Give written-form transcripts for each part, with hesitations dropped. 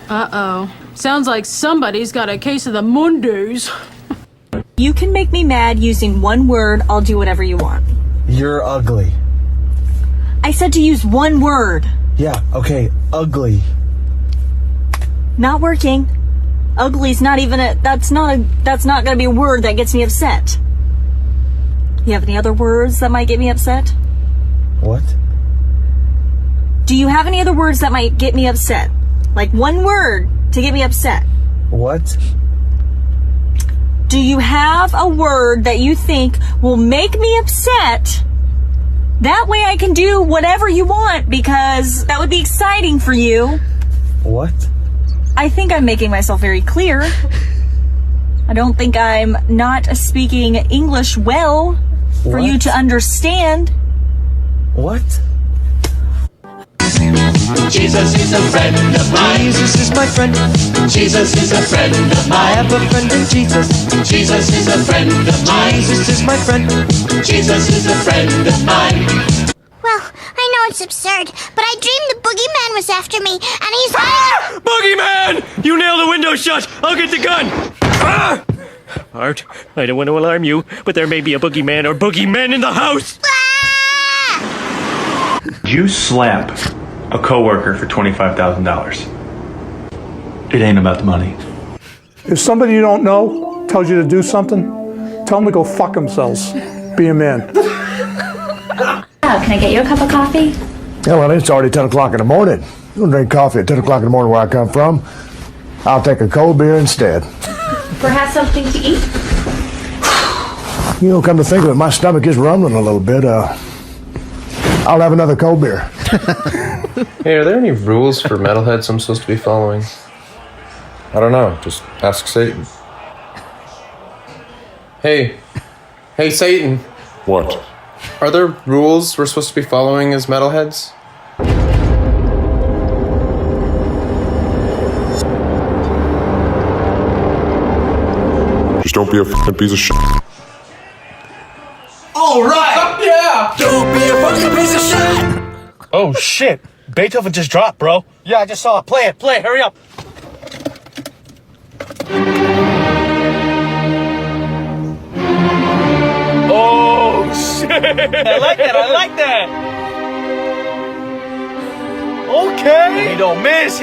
Uh-oh. Sounds like somebody's got a case of the Mondays. You can make me mad using one word. I'll do whatever you want. You're ugly. I said to use one word. Yeah, okay, ugly. Not working. Ugly's not even that's not gonna be a word that gets me upset. You have any other words that might get me upset? What? Do you have any other words that might get me upset? Like one word to get me upset. What? Do you have a word that you think will make me upset? That way I can do whatever you want, because that would be exciting for you. What? I think I'm making myself very clear. I don't think I'm not speaking English well for you to understand. What? Jesus is a friend of mine. Jesus is my friend. Jesus is a friend of mine. I have a friend in Jesus. Jesus is a friend of mine. Jesus is my friend. Jesus is a friend of mine. Well, I know it's absurd, but I dreamed the boogeyman was after me, and he's... Ah! Boogeyman! You nailed the window shut! I'll get the gun! Ah! Art, I don't want to alarm you, but there may be a boogeyman or boogeymen in the house! Ah! You slap a coworker for $25,000. It ain't about the money. If somebody you don't know tells you to do something, tell them to go fuck themselves. Be a man. Can I get you a cup of coffee? Yeah, well, it's already 10 o'clock in the morning. You don't drink coffee at 10 o'clock in the morning where I come from. I'll take a cold beer instead. Perhaps something to eat? You know, come to think of it, my stomach is rumbling a little bit. I'll have another cold beer. Hey, are there any rules for metalheads I'm supposed to be following? I don't know. Just ask Satan. Hey, Satan. What? Are there rules we're supposed to be following as metalheads? Just don't be a fucking piece of shit. All right. Yeah! Don't be a fucking piece of shit. Oh shit! Beethoven just dropped, bro. Yeah, I just saw it. Play it. Hurry up. Oh shit! I like that. Okay. He don't miss. Oh,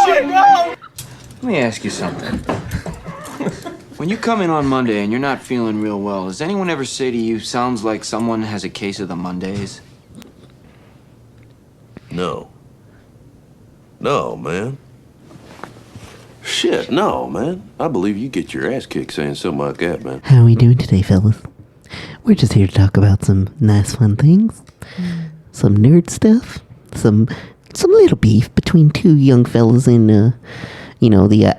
shit. Let me ask you something. When you come in on Monday and you're not feeling real well, does anyone ever say to you, sounds like someone has a case of the Mondays? No. No, man. Shit, no, man. I believe you get your ass kicked saying something like that, man. How are we doing today, fellas? We're just here to talk about some nice, fun things. Some nerd stuff. Some little beef between two young fellas in, the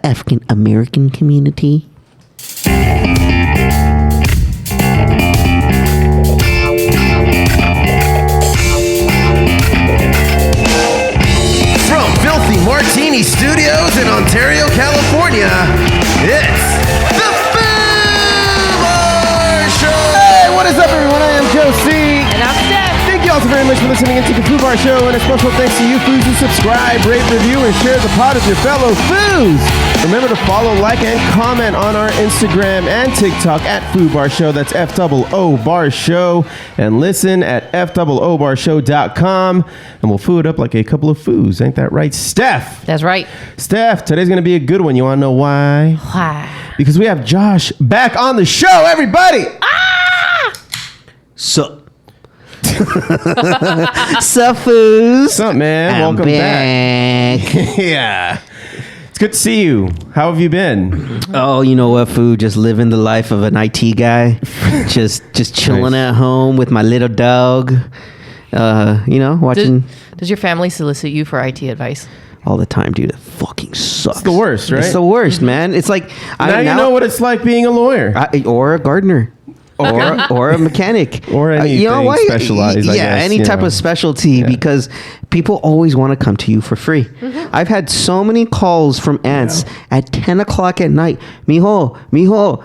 African-American community. From Filthy Martini Studios in Ontario, California, it's the Foobar Show! Hey, what is up, everyone? I am Joe C. And I'm Steph. Thank you all so very much for listening into the Foobar Show, and a special thanks to you Foos who subscribe, rate, review, and share the pod with your fellow Foos. Remember to follow, like, and comment on our Instagram and TikTok at Foobar Show. That's FOO Bar Show. And listen at FOOBarshow.com. And we'll foo it up like a couple of Foos. Ain't that right, Steph? That's right. Steph, today's going to be a good one. You want to know why? Why? Because we have Josh back on the show, everybody! Sup? Sup, Foos? Sup, man? I'm Welcome back. Yeah. It's good to see you. How have you been? Oh, you know what, Foo? Just living the life of an IT guy. just chilling at home with my little dog. Watching. Does your family solicit you for IT advice? All the time, dude. It fucking sucks. It's the worst, right? It's the worst, man. It's like... Now you know what it's like being a lawyer. Or a gardener. or a mechanic, or anything specialized. I guess, any type of specialty, because people always want to come to you for free. I've had so many calls from aunts at 10 o'clock at night. Mijo.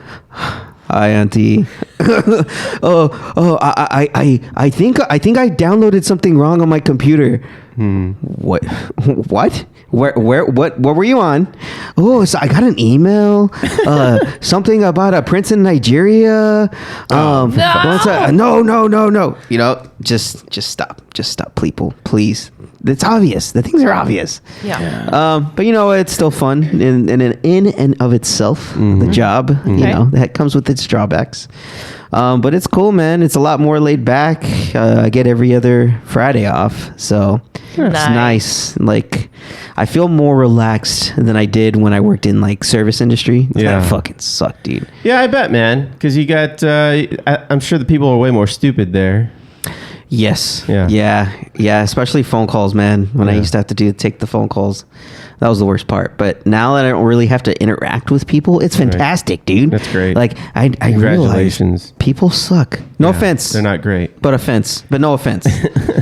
Hi, auntie. I think I downloaded something wrong on my computer. What? What were you on? Oh, so I got an email. Something about a prince in Nigeria. No. You know, just stop, people, please. It's obvious. The things are obvious. Yeah. But you know, it's still fun in and of itself. The job, you know, that comes with its drawbacks. But it's cool, man. It's a lot more laid back. I get every other Friday off, so it's nice. Like, I feel more relaxed than I did when I worked in like service industry. That fucking sucked, dude. Yeah, I bet, man. Because you got, I'm sure the people are way more stupid there. Yes. Yeah. Especially phone calls, man. When I used to have to take the phone calls, that was the worst part. But now that I don't really have to interact with people, it's fantastic, dude. That's great. Like I Congratulations. realize people suck. No offense. They're not great. But no offense.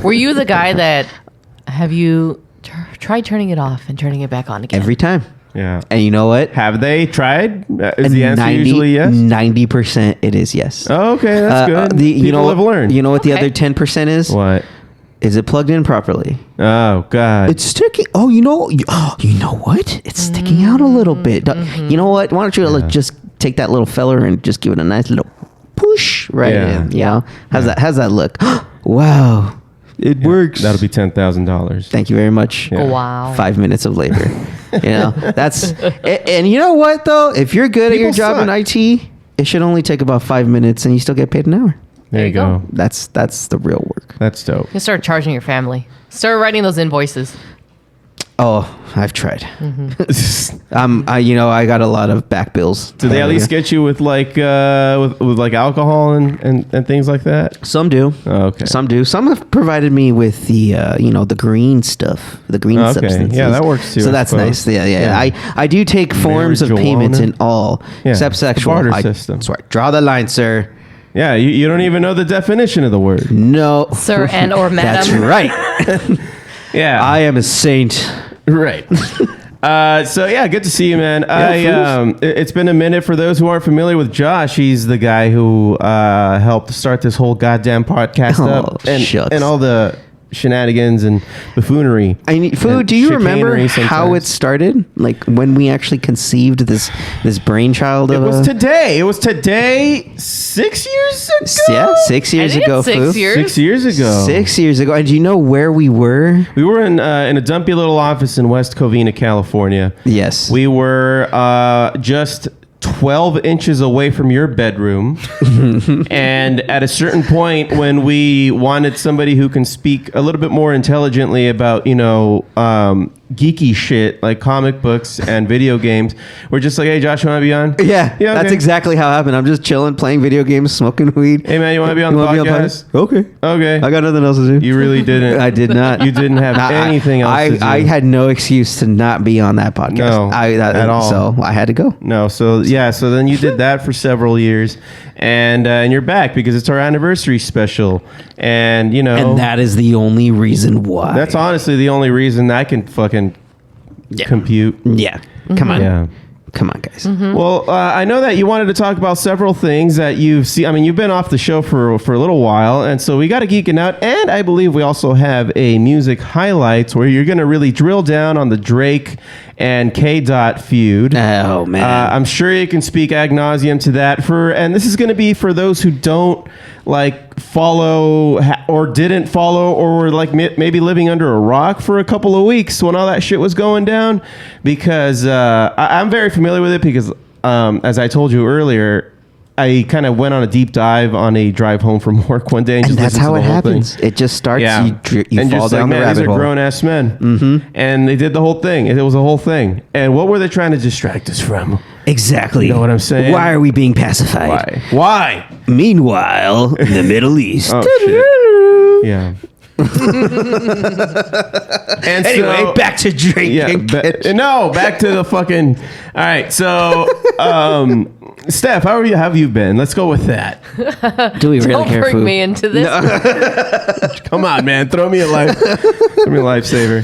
Were you the guy that have you tried turning it off and turning it back on again? Every time. Yeah. And you know what? Have they tried? Is the answer usually yes? 90% it is yes. Oh, okay. That's good. People have learned. You know what the other 10% is? What? Is it plugged in properly? Oh, God. It's sticking. Oh, you know what? It's sticking out a little bit. You know what? Why don't you just take that little feller and just give it a nice little push in? You know? How's that look? Wow. It works. That'll be $10,000. Thank you very much. Yeah. Wow. 5 minutes of labor. You know, that's and you know what though? If you're good at your job in IT, it should only take about 5 minutes, and you still get paid an hour. There you go. That's the real work. That's dope. You start charging your family. Start writing those invoices. Oh, I've tried. I got a lot of back bills. Do they at least get you with like with like alcohol and things like that? Some do. Oh, okay. Some do. Some have provided me with the the green stuff, the green substances. Yeah, that works too. So that's nice. Yeah. I do take forms of payment in all except sexual. Barter system. Sorry, draw the line, sir. Yeah, you don't even know the definition of the word. No, sir and or madam. That's right. Yeah, I am a saint. Right. So yeah, good to see you, man. It's been a minute. For those who aren't familiar with Josh, he's the guy who helped start this whole goddamn podcast up and all the shenanigans and buffoonery. Foo, do you remember how it started? Like when we actually conceived this brainchild of It was today 6 years ago? Yeah, 6 years ago, Foo. 6 years ago. 6 years ago. And do you know where we were? We were in a dumpy little office in West Covina, California. Yes. We were just 12 inches away from your bedroom. And at a certain point when we wanted somebody who can speak a little bit more intelligently about, geeky shit like comic books and video games, we're just like, hey, Josh, you want to be on? Yeah, okay. That's exactly how it happened. I'm just chilling, playing video games, smoking weed. Hey, man, you want to be on the podcast? Okay. I got nothing else to do. You really didn't. I did not. You didn't have anything else to do. I had no excuse to not be on that podcast. No, at all. So I had to go. No, so then you did that for several years, and you're back because it's our anniversary special, and and that is the only reason why. That's honestly the only reason I can fucking compute. Yeah, come on. Yeah. Come on, guys. Well, I know that you wanted to talk about several things that you've seen. I mean, you've been off the show for a little while, and so we got a Geeking Out, and I believe we also have a music highlights where you're going to really drill down on the Drake and K-Dot feud. Oh, man. I'm sure you can speak ad nauseum to that. And this is going to be for those who don't follow or didn't follow or were maybe living under a rock for a couple of weeks when all that shit was going down, because I'm very familiar with it because as I told you earlier, I kind of went on a deep dive on a drive home from work one day, and that's how it happens. It just starts. Yeah. You fall down the rabbit hole. These are grown ass men, and they did the whole thing. It was a whole thing. And what were they trying to distract us from? Exactly. You know what I'm saying? Why are we being pacified? Why? Meanwhile, in the Middle East. Oh, shit. Yeah. And anyway, back to Drake. Back to the fucking. All right, so Steph, how have you been? Let's go with that. Do we really Don't care, bring Foo? me into this. Come on, man. Throw me a lifesaver.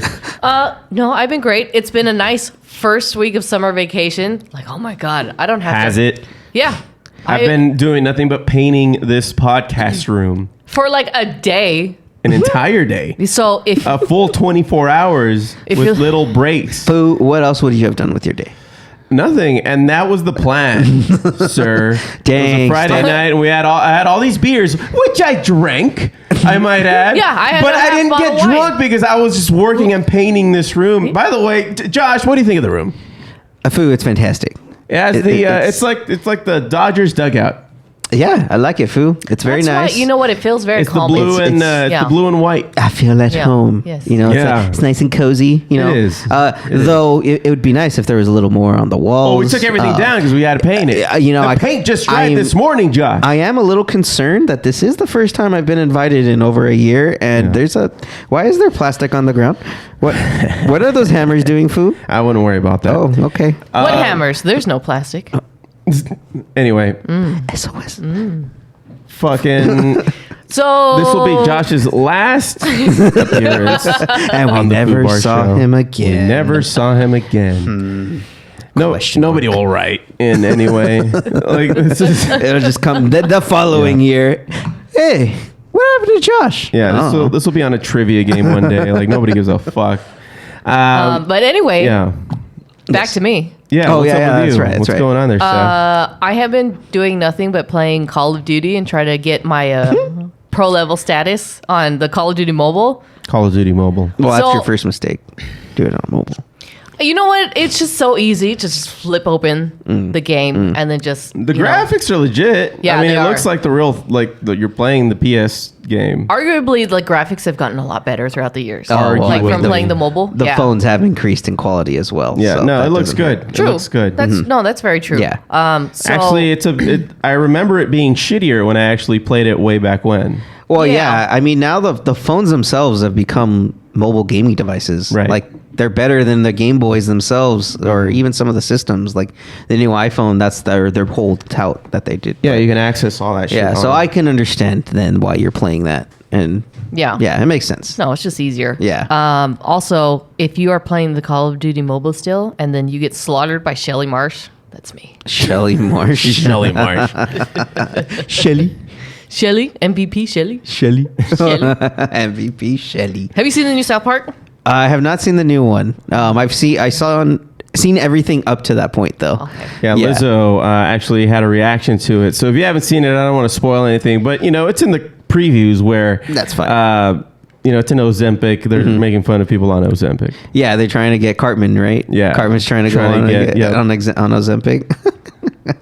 No, I've been great. It's been a nice first week of summer vacation. Like, oh my God, I don't have Has to. it? Yeah. I've been doing nothing but painting this podcast room. For like a day. An entire day. So if a full 24 hours with little breaks. Foo, what else would you have done with your day? Nothing, and that was the plan, sir. Dang. It was a Friday night, and I had all these beers, which I drank. I might add. Yeah, I had but a I half didn't bottle get of wine. drunk because I was just working and painting this room. By the way, Josh, what do you think of the room? Foo, it's fantastic. Yeah, it's like the Dodgers dugout. Yeah, I like it, Foo. It's very That's nice. why, you know what? It feels very It's the calming. blue and yeah. the blue and white. I feel at Yeah. home. Yes. You know, Yeah. it's nice and cozy. You know, It is. Though it would be nice if there was a little more on the walls. Oh, we took everything down because we had to paint it. You know, the paint just dried I'm- this morning, Josh. I am a little concerned that this is the first time I've been invited in over a year, and why is there plastic on the ground? What are those hammers doing, Foo? I wouldn't worry about that. Oh, okay. What hammers? There's no plastic. Anyway, SOS. Fucking. So This will be Josh's last appearance, And we on the never Foobar saw Show. him again. We never saw him again. No, nobody will write in anyway. Like this is. It'll just come the following year. Hey, what happened to Josh? Yeah, this will be on a trivia game one day. Like nobody gives a fuck. but anyway, Yeah. back to me. Yeah. Oh, what's yeah, up yeah, with that's you? right, that's What's right. going on there, Steph? I have been doing nothing but playing Call of Duty and trying to get my pro level status on the Call of Duty mobile. Call of Duty Mobile. Well, that's So- your first mistake. Do it on mobile. You know what? It's just so easy to just flip open the game and then just The graphics are legit. Yeah, I mean, they it are. looks like the real, you're playing the PS game. Arguably, the graphics have gotten a lot better throughout the years. Oh, well, like with from the- playing the mobile. The yeah. phones have increased in quality as well. Yeah, so no, that it looks doesn't good. hurt. True. It looks good. That's no, that's very true. Yeah. So, Actually, I remember it being shittier when I actually played it way back when. Well, Yeah. yeah. I mean, now the phones themselves have become mobile gaming devices. Right. Like they're better than the Game Boys themselves, or even some of the systems. Like the new iPhone, that's their whole tout that they did. Yeah, you can access all that shit. Yeah. So I can understand then why you're playing that, and yeah. yeah, it makes sense. No, it's just easier. Yeah. Also, if you are playing the Call of Duty mobile still, and then you get slaughtered by Shelly Marsh, that's me. Shelly Marsh. Shelly Marsh. Shelly. Shelly, MVP Shelly. Shelly. Shelly. MVP Shelly. Have you seen the new South Park? I have not seen the new one. Seen everything up to that point though. Okay. Yeah, Lizzo actually had a reaction to it. So if you haven't seen it, I don't want to spoil anything. But, it's in the previews where... That's fine. it's an Ozempic. They're making fun of people on Ozempic. Yeah, they're trying to get Cartman, right? Yeah. Cartman's trying to go on Ozempic.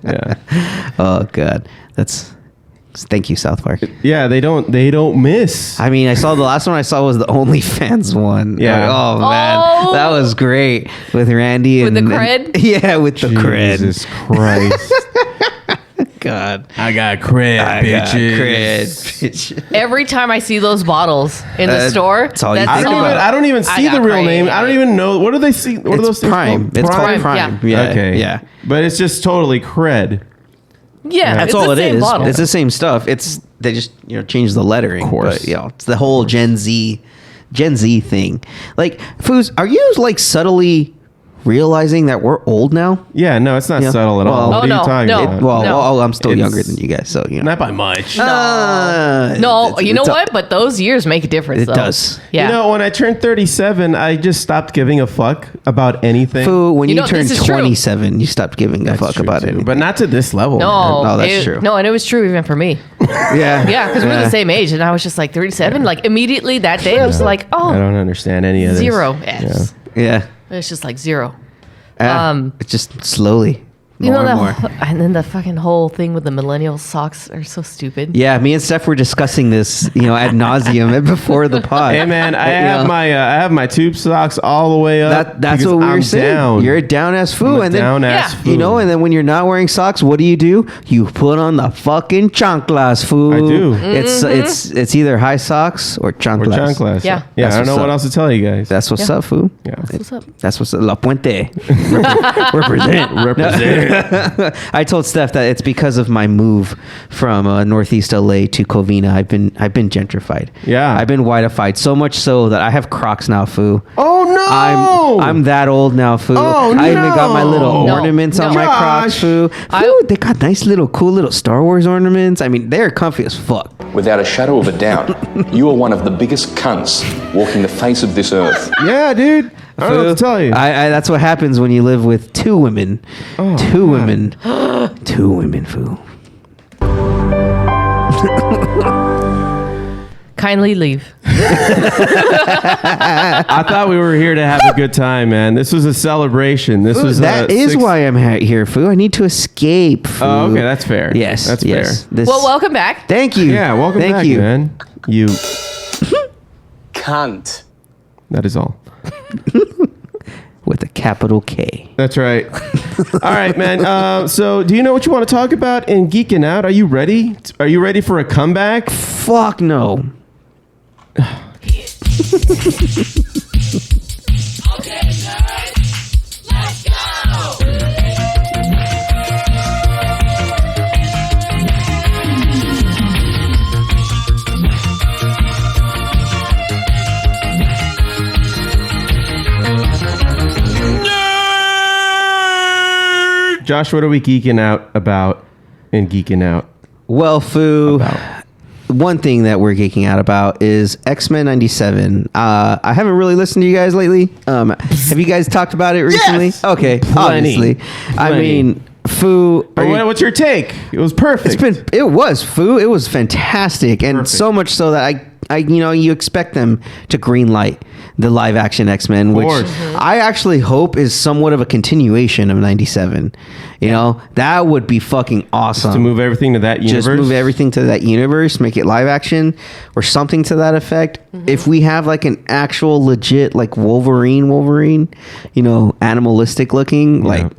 Yeah. Oh God, thank you, South Park. Yeah, they don't miss. I mean, I saw the last one I saw was the OnlyFans one. Yeah. Oh man, Oh. that was great with Randy With and the cred? yeah, with the cred. Jesus Christ. God, I got cred, I got bitches. cred, bitch. Every time I see those bottles in the store, that's all you that's think all- about. I don't even see I the got real name. cred. I don't even know. What do they see? What are those things Prime. called? It's called Prime, Prime. Yeah. Okay. Yeah. But it's just totally cred. Yeah, That's it's all the it same is. bottle. It's the same stuff. They just change the lettering. Of course. But, it's the whole Gen Z thing. Like, Foos, are you subtly realizing that we're old now? Yeah, no, it's not Yeah. subtle at all. Well- what are you talking no. about? Well, I'm still It's- younger than you guys, so Not by much. No, you know what? But those years make a difference. It though. does. Yeah. When I turned 37, I just stopped giving a fuck about anything. Foo, when You you, know, turned this is true. 27, you stopped giving a That's fuck true, about too. it. But not to this level. No, No, that's true. No, and it was true even for me. yeah. Yeah, because we're the same age, and I was just like 37. Like immediately that day, I was like, I oh, don't understand any of this. 0 Fs. Yeah. It's just like 0. It's just slowly. You More know and that, more. and then the fucking whole thing with the millennial socks are so stupid. Yeah, me and Steph were discussing this, ad nauseum before the pod. Hey man, I have my tube socks all the way up. That's because what we were I'm saying. down. You're a down ass I'm foo, a and then down-ass foo. and then when you're not wearing socks, what do? You put on the fucking chanclas, foo. I do. It's either high socks or chanclas. Or chanclas. Yeah. Yeah, That's I don't know what's what up. else to tell you guys. That's what's Yeah. up, foo. Yeah. What's up? That's what's up. La Puente. Represent. Represent. I told Steph that it's because of my move from Northeast LA to Covina. I've been gentrified. Yeah. I've been whiteified so much so that I have Crocs now, Foo. Oh no! I'm that old now, Foo. Oh, I even got my little No. ornaments on my Crocs, Foo. They got nice little, cool little Star Wars ornaments. I mean, they're comfy as fuck. Without a shadow of a doubt, you are one of the biggest cunts walking the face of this earth. Yeah, dude. I don't know what to tell you. That's what happens when you live with two women. Two women. Two women, Foo. Kindly leave. I thought we were here to have a good time, man. This was a celebration. This was that is why I'm here, Foo. I need to escape, Foo. Oh, okay, that's fair. Yes, that's fair. Well, welcome back. Thank you. Yeah, welcome Thank back, you. man. You Cunt. That is all. With a capital K. That's right. All right, man. So, do you know what you want to talk about in Geeking Out? Are you ready? Are you ready for a comeback? Fuck no. Josh, what are we geeking out about in Geeking Out? Well, Foo, one thing that we're geeking out about is X-Men 97. I haven't really listened to you guys lately. Have you guys talked about it recently? Yes! Okay, Plenty. obviously. I mean, Foo. What's your take? It was perfect. It was, Foo. It was fantastic, and so much so that you expect them to greenlight the live action X-Men, which I actually hope is somewhat of a continuation of 97. You know, that would be fucking awesome. Just to move everything to that universe? Just move everything to that universe, make it live action or something to that effect. If we have like an actual legit like Wolverine, you know, animalistic looking, like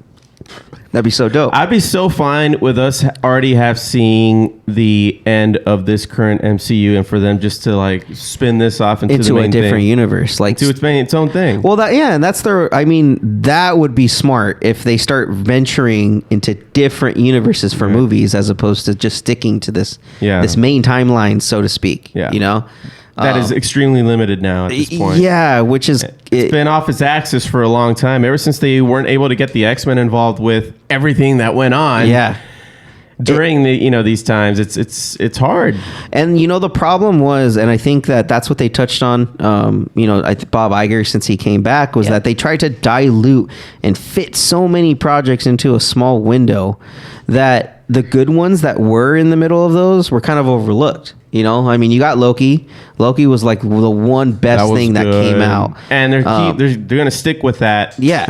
that'd be so dope. I'd be so fine with us already seeing the end of this current MCU and for them just to like spin this off into the main a different thing. universe, like to its own thing. Well, and that's that would be smart if they start venturing into different universes for movies as opposed to just sticking to this main timeline, so to speak. Yeah, you know. That is extremely limited now at this point. Yeah, which is... It's been off its axis for a long time. Ever since they weren't able to get the X-Men involved with everything that went on. Yeah. During these times, it's hard. And the problem was, and I think that's what they touched on. Bob Iger, since he came back, was that they tried to dilute and fit so many projects into a small window that the good ones that were in the middle of those were kind of overlooked. You know, I mean, you got Loki. Loki was like the one best thing that came out, and they're going to stick with that. Yeah,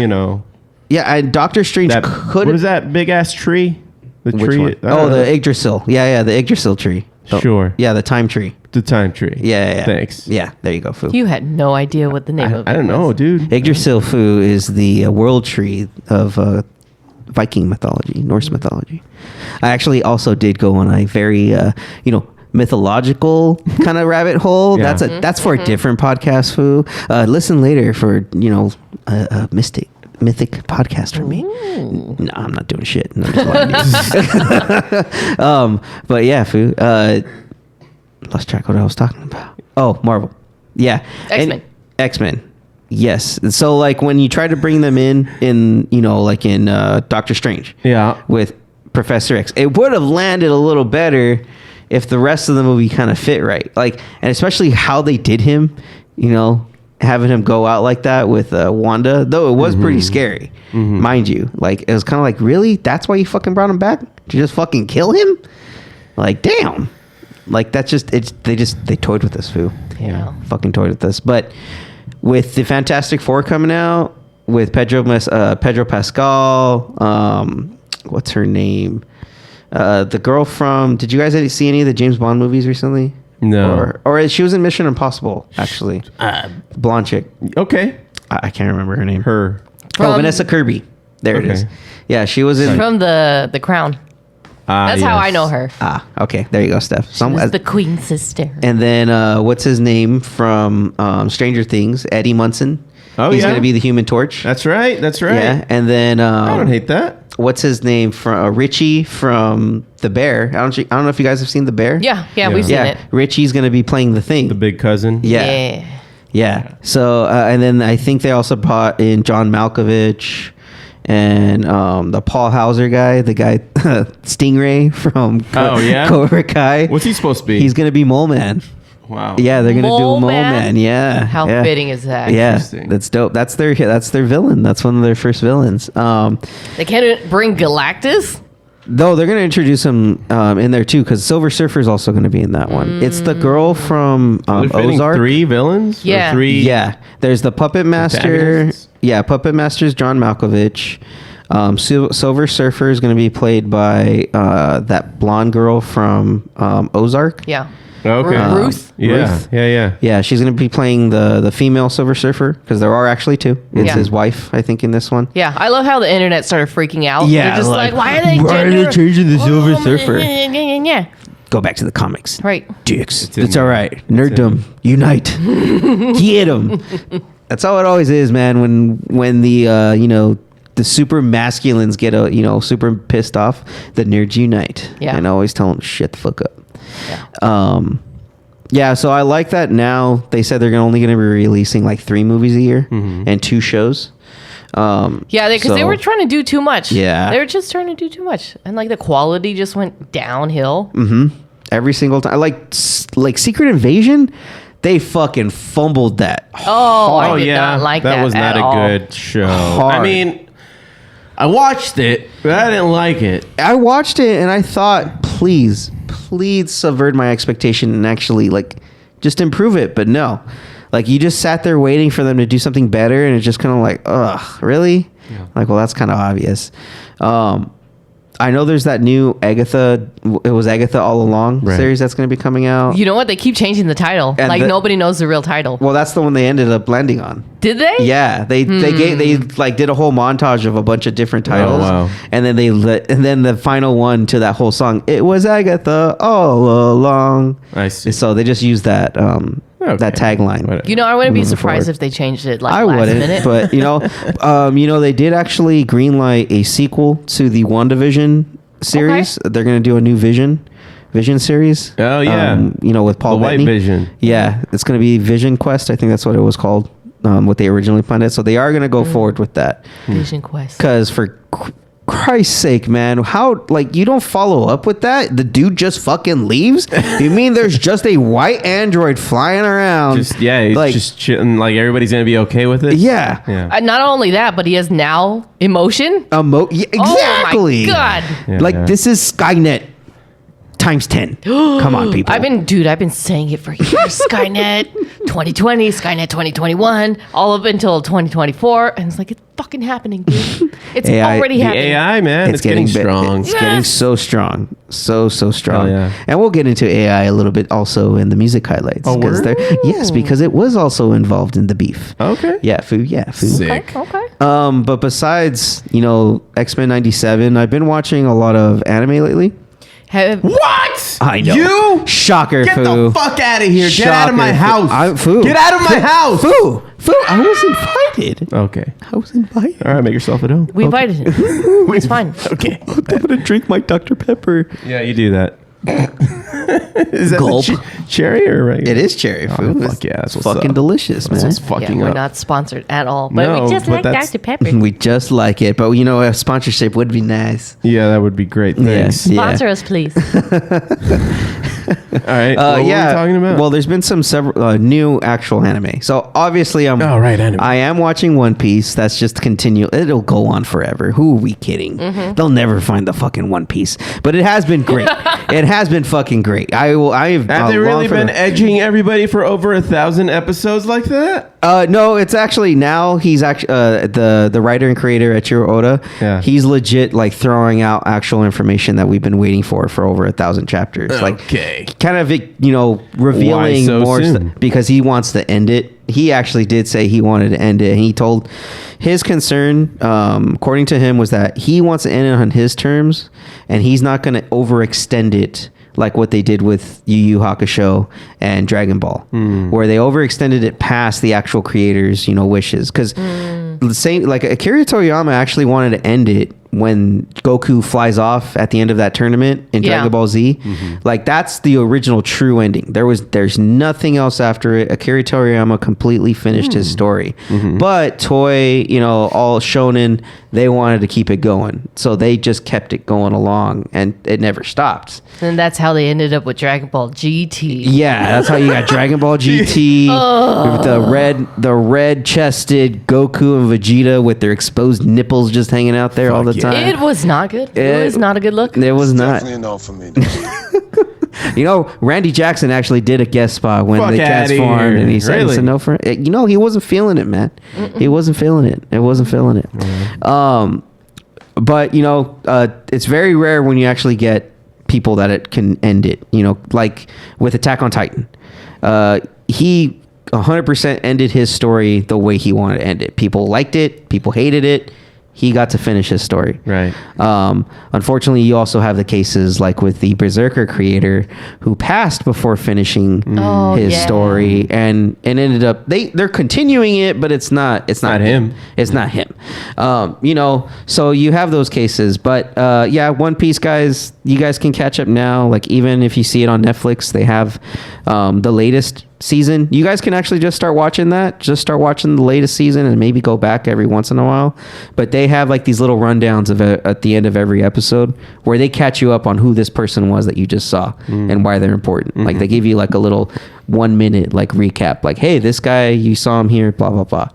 yeah. And Doctor Strange What is that big ass tree? The tree. The Yggdrasil. Yeah, the Yggdrasil tree. Sure. Yeah, the time tree. The time tree. Yeah. Thanks. Yeah, there you go, Foo. You had no idea what the name of it I don't know, dude. Yggdrasil, Foo, is the world tree of Viking mythology, Norse mythology. I actually also did go on a very, mythological kind of rabbit hole. Yeah. That's for a different podcast, Foo. Listen later for a mythic podcast for me. No, I'm not doing shit. No, I'm just lying to you. But yeah, Foo. Lost track of what I was talking about. Oh, Marvel. Yeah. X-Men. Yes. So like when you try to bring them in Doctor Strange. Yeah. With Professor X, it would have landed a little better if the rest of the movie kind of fit right. Like, and especially how they did him, having him go out like that with Wanda, though it was pretty scary, mind you. Like, it was kind of like, really? That's why you fucking brought him back? To just fucking kill him? Like, damn. Like, that's just, they toyed with us, Foo. Yeah. Fucking toyed with us. But with the Fantastic Four coming out, with Pedro Pascal, what's her name? The girl from, did you guys see any of the James Bond movies recently? No. Or she was in Mission Impossible, actually. Blonde chick. Okay. I can't remember her name. From Vanessa Kirby. There it is. Yeah, she was in... From the Crown. That's how I know her. Okay. There you go, Steph. She was the Queen's sister. And then, what's his name from Stranger Things? Eddie Munson. Oh, He's going to be the Human Torch. That's right. Yeah, and then... I don't hate that. what's his name from Richie from The Bear. I don't know if you guys have seen The Bear. Yeah, we've seen it. Richie's gonna be playing the Thing, the big cousin. Yeah. So and then I think they also brought in John Malkovich and the Paul Hauser guy, the guy Stingray from Cobra Kai. What's he supposed to be? He's gonna be Mole Man. Wow. Yeah, they're gonna do Mole Man. Yeah. How fitting is that? Yeah, that's dope. That's their villain. That's one of their first villains. They can't bring Galactus. No, they're gonna introduce him in there too, because Silver Surfer is also gonna be in that one. It's the girl from Ozark. 3 villains. Yeah. Or 3. Yeah. There's the Puppet Master. Yeah, Puppet Master's John Malkovich. Silver Surfer is gonna be played by that blonde girl from Ozark. Yeah. Okay. Ruth. Yeah, she's gonna be playing the female Silver Surfer, because there are actually 2. It's his wife, I think, in this one. Yeah, I love how the internet started freaking out. Yeah, they're just like, why are they changing the Silver Surfer? Yeah. Go back to the comics. Right. Dicks. It's all right. Nerddom. Unite. Get them. That's how it always is, man. When the the super masculines get super pissed off, the nerds unite. Yeah. And always tell them shut the fuck up. Yeah. So I like that now. They said they're only going to be releasing like 3 movies a year and 2 shows. Because they were trying to do too much. Yeah. They were just trying to do too much. And like the quality just went downhill. Every single time. Like Secret Invasion, they fucking fumbled that. I did not like that. That was not a good show. I mean, I watched it, but I didn't like it. I watched it and I thought, please subvert my expectation and actually just improve it. But no, you just sat there waiting for them to do something better, and it's just kind of like, ugh, really? Yeah. Well, that's kind of obvious. I know there's that new Agatha. It was Agatha All Along series that's going to be coming out. You know what? They keep changing the title. And nobody knows the real title. Well, that's the one they ended up landing on. Did they? Yeah, they did a whole montage of a bunch of different titles. Oh, wow. And then and then the final one to that whole song, it was Agatha All Along. I see. So they just used that that tagline. You know, I wouldn't be surprised if they changed it I last wouldn't, minute. but they did actually greenlight a sequel to the WandaVision series. Okay. They're going to do a new Vision series. Oh yeah, with Paul Bettany. White Vision. Yeah, it's going to be Vision Quest. I think that's what it was called. What they originally planned it. So they are going to go forward with that. Vision Quest. Because for Christ's sake, man, how you don't follow up with that? The dude just fucking leaves? You mean there's just a white android flying around? He's just chilling. Everybody's gonna be okay with it. Yeah. Not only that, but he has now emotion. Yeah, exactly. Oh my god! Yeah. This is Skynet times 10. Come on, people. I've been saying it for years. Skynet 2020, Skynet 2021, all up until 2024, and it's it's fucking happening, dude. It's already happening. AI, man, it's getting strong. It's getting so strong, so strong. Oh, yeah. And we'll get into AI a little bit also in the music highlights. Oh, yes, because it was also involved in the beef. Okay. Yeah, Foo. Sick. Okay. But besides, X-Men 97, I've been watching a lot of anime lately. What? I know. You? Shocker, Get Foo. the fuck out of here. Shocker, Get out of my house. Foo. Get out of my house. Foo. I was invited. Okay. I was invited. All right, make yourself at home. We invited him. It's fine. Okay. I'm going to drink my Dr. Pepper. Yeah, you do that. Is that Gulp. Cherry or regular? It is cherry food. Fuck yeah, that's It's what's fucking up. delicious, man. That's fucking We're up. not sponsored at all, but No, we just but like that's- Dr. Pepper. We just like it, but a sponsorship would be nice. Yeah, that would be great. Thanks. Sponsor us, please. All right. What were we talking about? Well, there's been several new actual anime. So obviously, anime. I am watching One Piece. That's just continue. It'll go on forever. Who are we kidding? They'll never find the fucking One Piece. But it has been great. It has been fucking great. Have they really been edging everybody for over 1,000 episodes like that? No, it's actually now he's actually the writer and creator Eiichiro Oda. Yeah. He's legit throwing out actual information that we've been waiting for over 1,000 chapters. Okay. Kind of revealing Why so more soon? because he wants to end it. He actually did say he wanted to end it, and he told his concern, according to him, was that he wants to end it on his terms, and he's not going to overextend it like what they did with Yu Yu Hakusho and Dragon Ball, where they overextended it past the actual creators' wishes. Because the same, Akira Toriyama actually wanted to end it when Goku flies off at the end of that tournament in Dragon Ball Z, like that's the original true ending. There's nothing else after it. Akira Toriyama completely finished his story, but Toei, all shonen, they wanted to keep it going, so they just kept it going along, and it never stopped. And that's how they ended up with Dragon Ball GT. Yeah, that's how you got Dragon Ball GT with the red chested Goku and Vegeta with their exposed nipples just hanging out there all the time. It was not good. It was not a good look. It was not. Definitely a no for me. Randy Jackson actually did a guest spot when Fuck they transformed, and he said Really? it's a no for it. He wasn't feeling it, man. He wasn't feeling it. It wasn't feeling it. But it's very rare when you actually get people that it can end it. Like with Attack on Titan, he 100% ended his story the way he wanted to end it. People liked it. People hated it. He got to finish his story. Right. Unfortunately, you also have the cases like with the Berserker creator who passed before finishing his story, and ended up they're continuing it, but it's not him. It's not him. So you have those cases, but One Piece guys, you guys can catch up now. Like even if you see it on Netflix, they have the latest season. You guys can actually just start watching that. Just start watching the latest season and maybe go back every once in a while. But they have like these little rundowns of at the end of every episode where they catch you up on who this person was that you just saw and why they're important. Like they give you like a little 1 minute like recap. Like, hey, this guy, you saw him here, blah, blah, blah.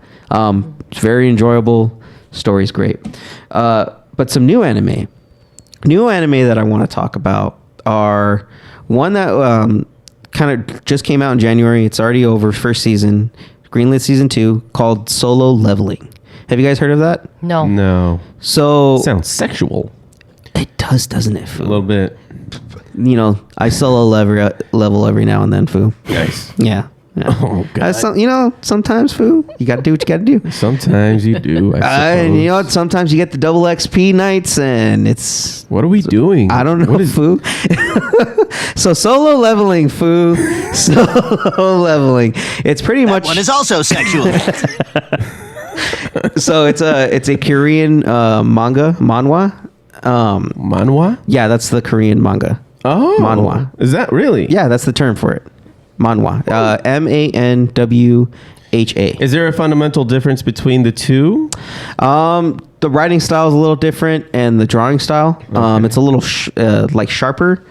It's very enjoyable. Story's great. But some new anime that I want to talk about are one that kind of just came out in January. It's already over, first season, greenlit season 2, called Solo Leveling. Have you guys heard of that? No. So sounds sexual. It does, doesn't it, Foo? A little bit. I solo level every now and then, Foo. Nice. Yeah. Oh God. Sometimes, Foo, you got to do what you got to do. Sometimes you do. Sometimes you get the double XP nights, and it's. What are we doing? I don't know, Foo. So solo leveling, Foo. Solo leveling. It's pretty much. One is also sexual. So it's a Korean manhwa. Manhwa? Yeah, that's the Korean manga. Oh, manhwa. Is that really? Yeah, that's the term for it. Manhwa. MANWHA. Is there a fundamental difference between the two? The writing style is a little different, and the drawing style. It's a little sharper.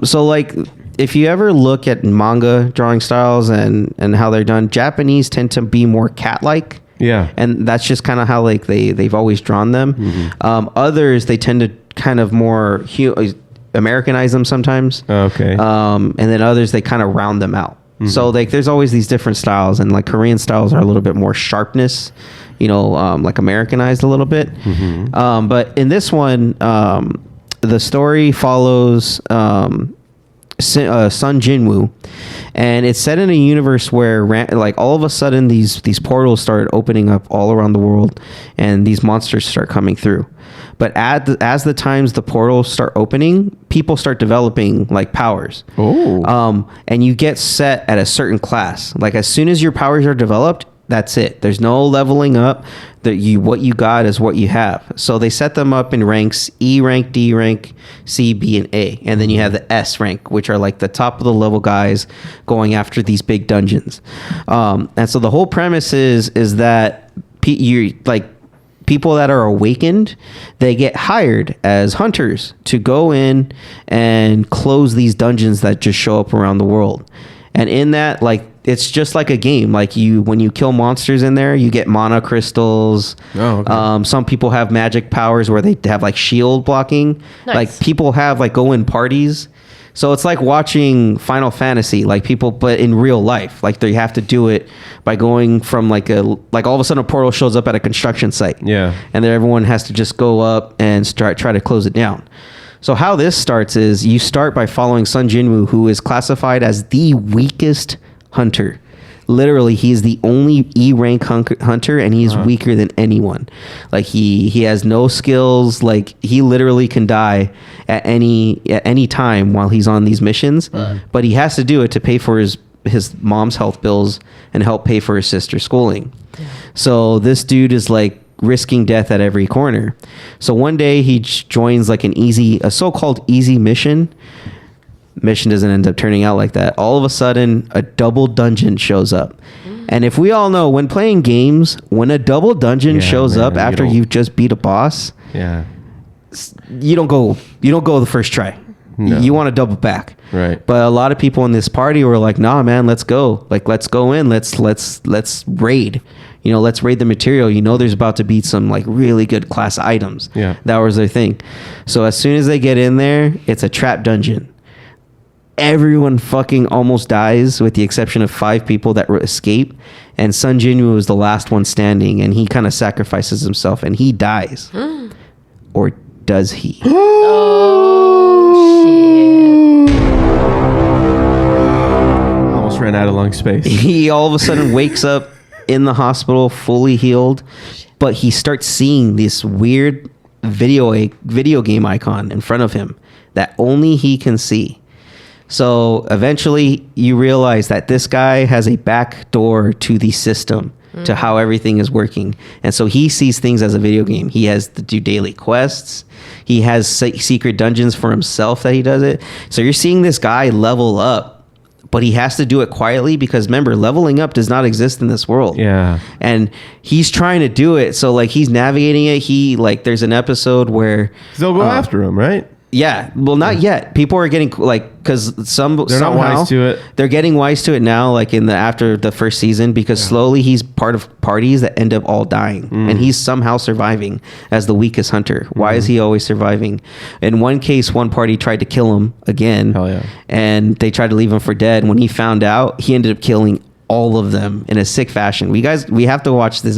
So like if you ever look at manga drawing styles and how they're done, Japanese tend to be more cat-like. Yeah. And that's just kind of how like they've always drawn them. Others, they tend to kind of more Americanize them sometimes. Okay. And then others, they kind of round them out. So like there's always these different styles, and like Korean styles are a little bit more sharpness, like Americanized a little bit. But in this one, the story follows Sun Jinwoo, and it's set in a universe where like all of a sudden these portals started opening up all around the world, and these monsters start coming through. But as the times the portals start opening, people start developing like powers. Oh. And you get set at a certain class. Like as soon as your powers are developed, that's it. There's no leveling up. What you got is what you have. So they set them up in ranks: E rank, D rank, C, B, and A. And then you have the S rank, which are like the top of the level guys going after these big dungeons. And so the whole premise is that people that are awakened, they get hired as hunters to go in and close these dungeons that just show up around the world. And in that, like, it's just like a game. Like when you kill monsters in there, you get mana crystals. Oh, okay. Some people have magic powers where they have like shield blocking. Nice. Like people have like go in parties. So it's like watching Final Fantasy, like people, but in real life. Like they have to do it by going from like all of a sudden a portal shows up at a construction site. Yeah. And then everyone has to just go up and try to close it down. So how this starts is you start by following Sun Jinwoo, who is classified as the weakest hunter. Literally, he's the only E rank hunter, and he's weaker than anyone. Like he has no skills. Like he literally can die at any time while he's on these missions. But he has to do it to pay for his mom's health bills and help pay for his sister's schooling. So this dude is like risking death at every corner. So one day he joins like a so-called easy mission. Mission doesn't end up turning out like that. All of a sudden, a double dungeon shows up. And if we all know, when playing games, when a double dungeon shows up after you've just beat a boss, you don't go the first try. No. You want to double back. Right. But a lot of people in this party were like, nah, man, let's go. Like, let's go in. Let's raid. Let's raid the material. There's about to be some like really good class items. Yeah. That was their thing. So as soon as they get in there, it's a trap dungeon. Everyone fucking almost dies with the exception of 5 people that escape. And Sun Jinwoo was the last one standing, and he kind of sacrifices himself and he dies. Or does he? Almost ran out of lung space. He all of a sudden wakes up in the hospital fully healed, but he starts seeing this weird video game icon in front of him that only he can see. So eventually you realize that this guy has a back door to the system, to how everything is working. And so he sees things as a video game. He has to do daily quests. He has secret dungeons for himself that he does it. So you're seeing this guy level up, but he has to do it quietly because remember, leveling up does not exist in this world. Yeah. And he's trying to do it. So like he's navigating it. There's an episode where they'll go after him, right? Yeah, well, not yet. People are getting because they're not wise to it. They're getting wise to it now, like after the first season, because slowly he's part of parties that end up all dying, and he's somehow surviving as the weakest hunter. Why is he always surviving? In one case, one party tried to kill him again, and they tried to leave him for dead. When he found out, he ended up killing all of them in a sick fashion. We have to watch this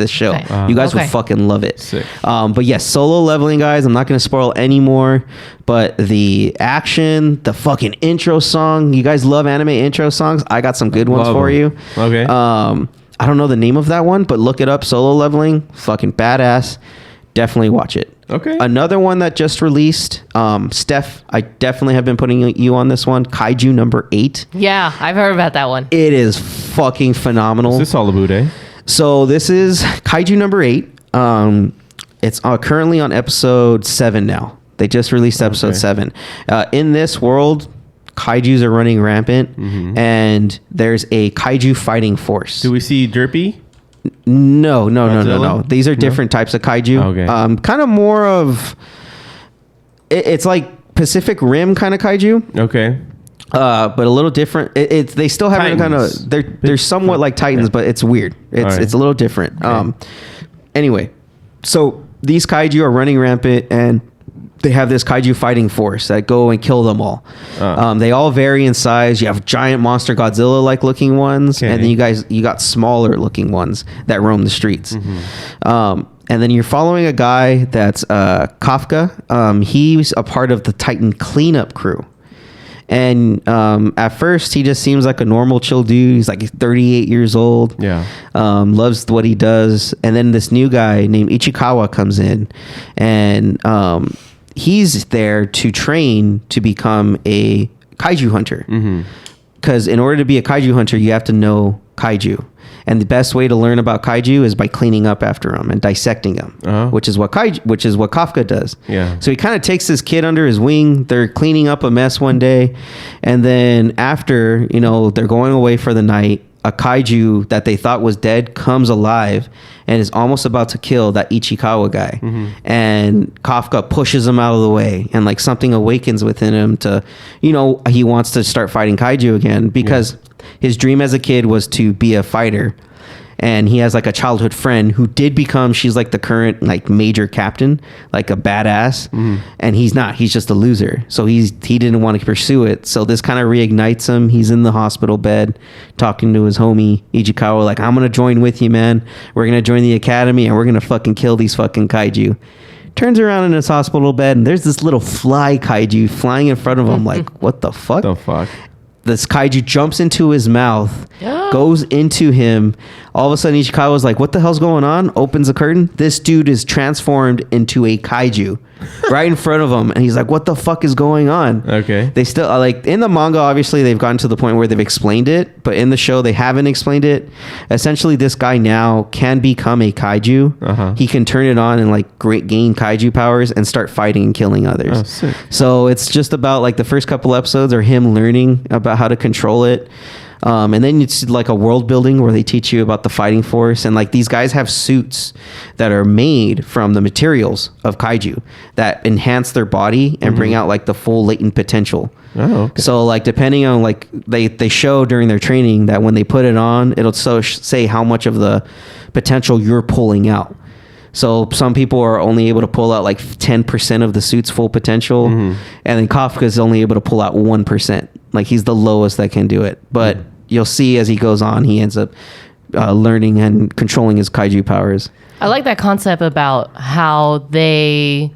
show. Okay. You guys will fucking love it. Sick. But yes, solo leveling, guys. I'm not going to spoil anymore, but the action, the fucking intro song. You guys love anime intro songs. I got some good ones for you. Okay. I don't know the name of that one, but look it up. Solo leveling, fucking badass. Definitely watch it. Okay. Another one that just released, Steph, I definitely have been putting you on this one. Kaiju number 8. Yeah, I've heard about that one. It is fucking phenomenal. Is this all about it? So this is Kaiju number 8. It's currently on episode 7 now. They just released episode 7. In this world, kaijus are running rampant, and there's a kaiju fighting force. Do we see Derpy? No. These are different types of kaiju. Okay. Kind of more of it's like Pacific Rim kind of kaiju. Okay. But a little different. They still have kind of they're somewhat like Titans, but it's weird. It's a little different. Okay. Anyway, so these kaiju are running rampant, and they have this kaiju fighting force that go and kill them all. They all vary in size. You have giant monster Godzilla like looking ones, and then you got smaller looking ones that roam the streets. And then you're following a guy that's Kafka. He's a part of the Titan cleanup crew. And at first, he just seems like a normal, chill dude. He's like 38 years old. Yeah. Loves what he does. And then this new guy named Ichikawa comes in, and he's there to train to become a kaiju hunter. Because in order to be a kaiju hunter, you have to know kaiju. And the best way to learn about kaiju is by cleaning up after them and dissecting them, which is what Kafka does. Yeah. So he kind of takes this kid under his wing. They're cleaning up a mess one day, and then after they're going away for the night, a kaiju that they thought was dead comes alive and is almost about to kill that Ichikawa guy. And Kafka pushes him out of the way, and like something awakens within him to, he wants to start fighting kaiju again because his dream as a kid was to be a fighter. And he has like a childhood friend who did become, she's like the current like major captain, like a badass. And he's not, he's just a loser. So he didn't want to pursue it. So this kind of reignites him. He's in the hospital bed talking to his homie Ichikawa, like, I'm going to join with you, man. We're going to join the academy and we're going to fucking kill these fucking kaiju. Turns around in his hospital bed and there's this little fly kaiju flying in front of him. Like, what the fuck? This kaiju jumps into his mouth, goes into him. All of a sudden, Ichikawa's like, what the hell's going on? Opens the curtain. This dude is transformed into a kaiju. right in front of him, and he's like, what the fuck is going on? Okay. They still like in the manga, obviously they've gotten to the point where they've explained it, but in the show they haven't explained it. Essentially, this guy now can become a kaiju. He can turn it on and like gain kaiju powers and start fighting and killing others. Oh, sick. So it's just about like the first couple episodes are him learning about how to control it. And then it's like a world building where they teach you about the fighting force, and like these guys have suits that are made from the materials of kaiju that enhance their body and bring out like the full latent potential. Oh, okay. So like depending on like they show during their training that when they put it on, it'll say how much of the potential you're pulling out. So some people are only able to pull out like 10% of the suit's full potential, and then Kafka is only able to pull out 1%. Like he's the lowest that can do it, but you'll see as he goes on, he ends up learning and controlling his kaiju powers. I like that concept about how they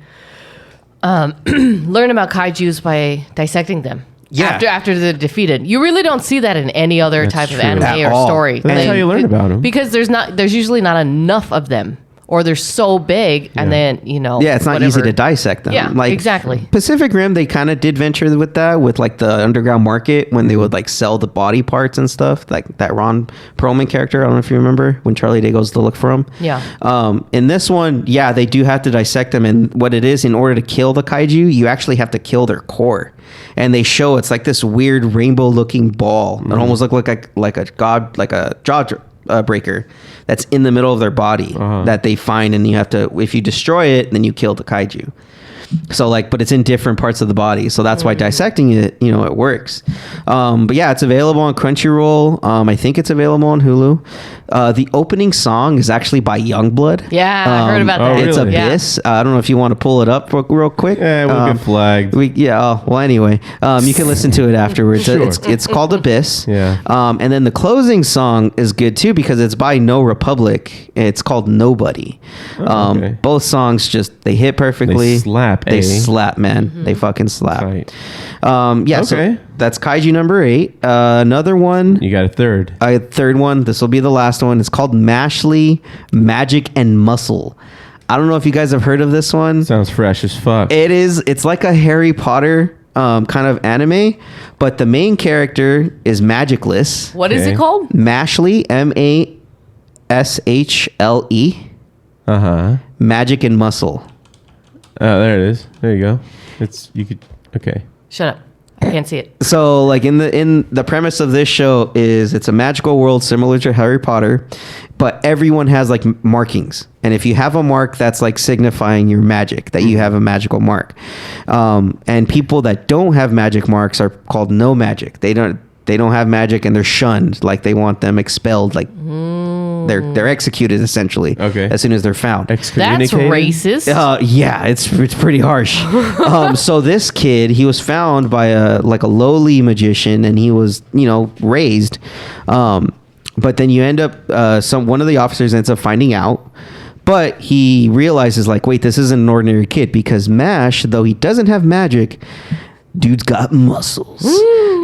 learn about kaijus by dissecting them. Yeah. After they're defeated. You really don't see that in any other type of anime or story. That's how you learn about them. Because there's usually not enough of them. Or they're so big, and then, it's not easy to dissect them. Yeah, like, exactly. Pacific Rim, they kind of did venture with that, with like the underground market when they would like sell the body parts and stuff. Like that Ron Perlman character, I don't know if you remember, when Charlie Day goes to look for him. Yeah. In this one, they do have to dissect them, and what it is, in order to kill the kaiju, you actually have to kill their core. And they show it's like this weird rainbow-looking ball. It almost looks like a jaw breaker that's in the middle of their body that they find, and you have to, if you destroy it, then you kill the kaiju. So like, but it's in different parts of the body, so that's why dissecting it, it works. But yeah, it's available on Crunchyroll. I think it's available on Hulu. The opening song is actually by Youngblood. Yeah, I heard about that. It's Really? Abyss. I don't know if you want to pull it up real quick. Yeah, we'll get flagged. Anyway, you can listen to it afterwards. Sure. It's called Abyss. Yeah. And then the closing song is good too because it's by No Republic. It's called Nobody. Okay. Both songs they hit perfectly. They slap. They slap, man. They fucking slap. Right. So that's kaiju number 8. Another one. You got a third. A third one. This will be the last one. It's called Mashley, Magic and Muscle. I don't know if you guys have heard of this one. Sounds fresh as fuck. It's like a Harry Potter kind of anime, but the main character is magicless. What is it called? Mashley, Mashle. Magic and Muscle. Oh, there it is. There you go. Okay. Shut up. I can't see it. So like in the premise of this show is it's a magical world similar to Harry Potter, but everyone has like markings, and if you have a mark, that's like signifying your magic, that you have a magical mark. And people that don't have magic marks are called no magic. They don't have magic, and they're shunned. Like they want them expelled. Like they're executed essentially. Okay. As soon as they're found. That's racist. Yeah, it's pretty harsh. So this kid, he was found by a lowly magician, and he was raised. But then you end up one of the officers ends up finding out. But he realizes wait, this isn't an ordinary kid, because Mash, though he doesn't have magic, dude's got muscles.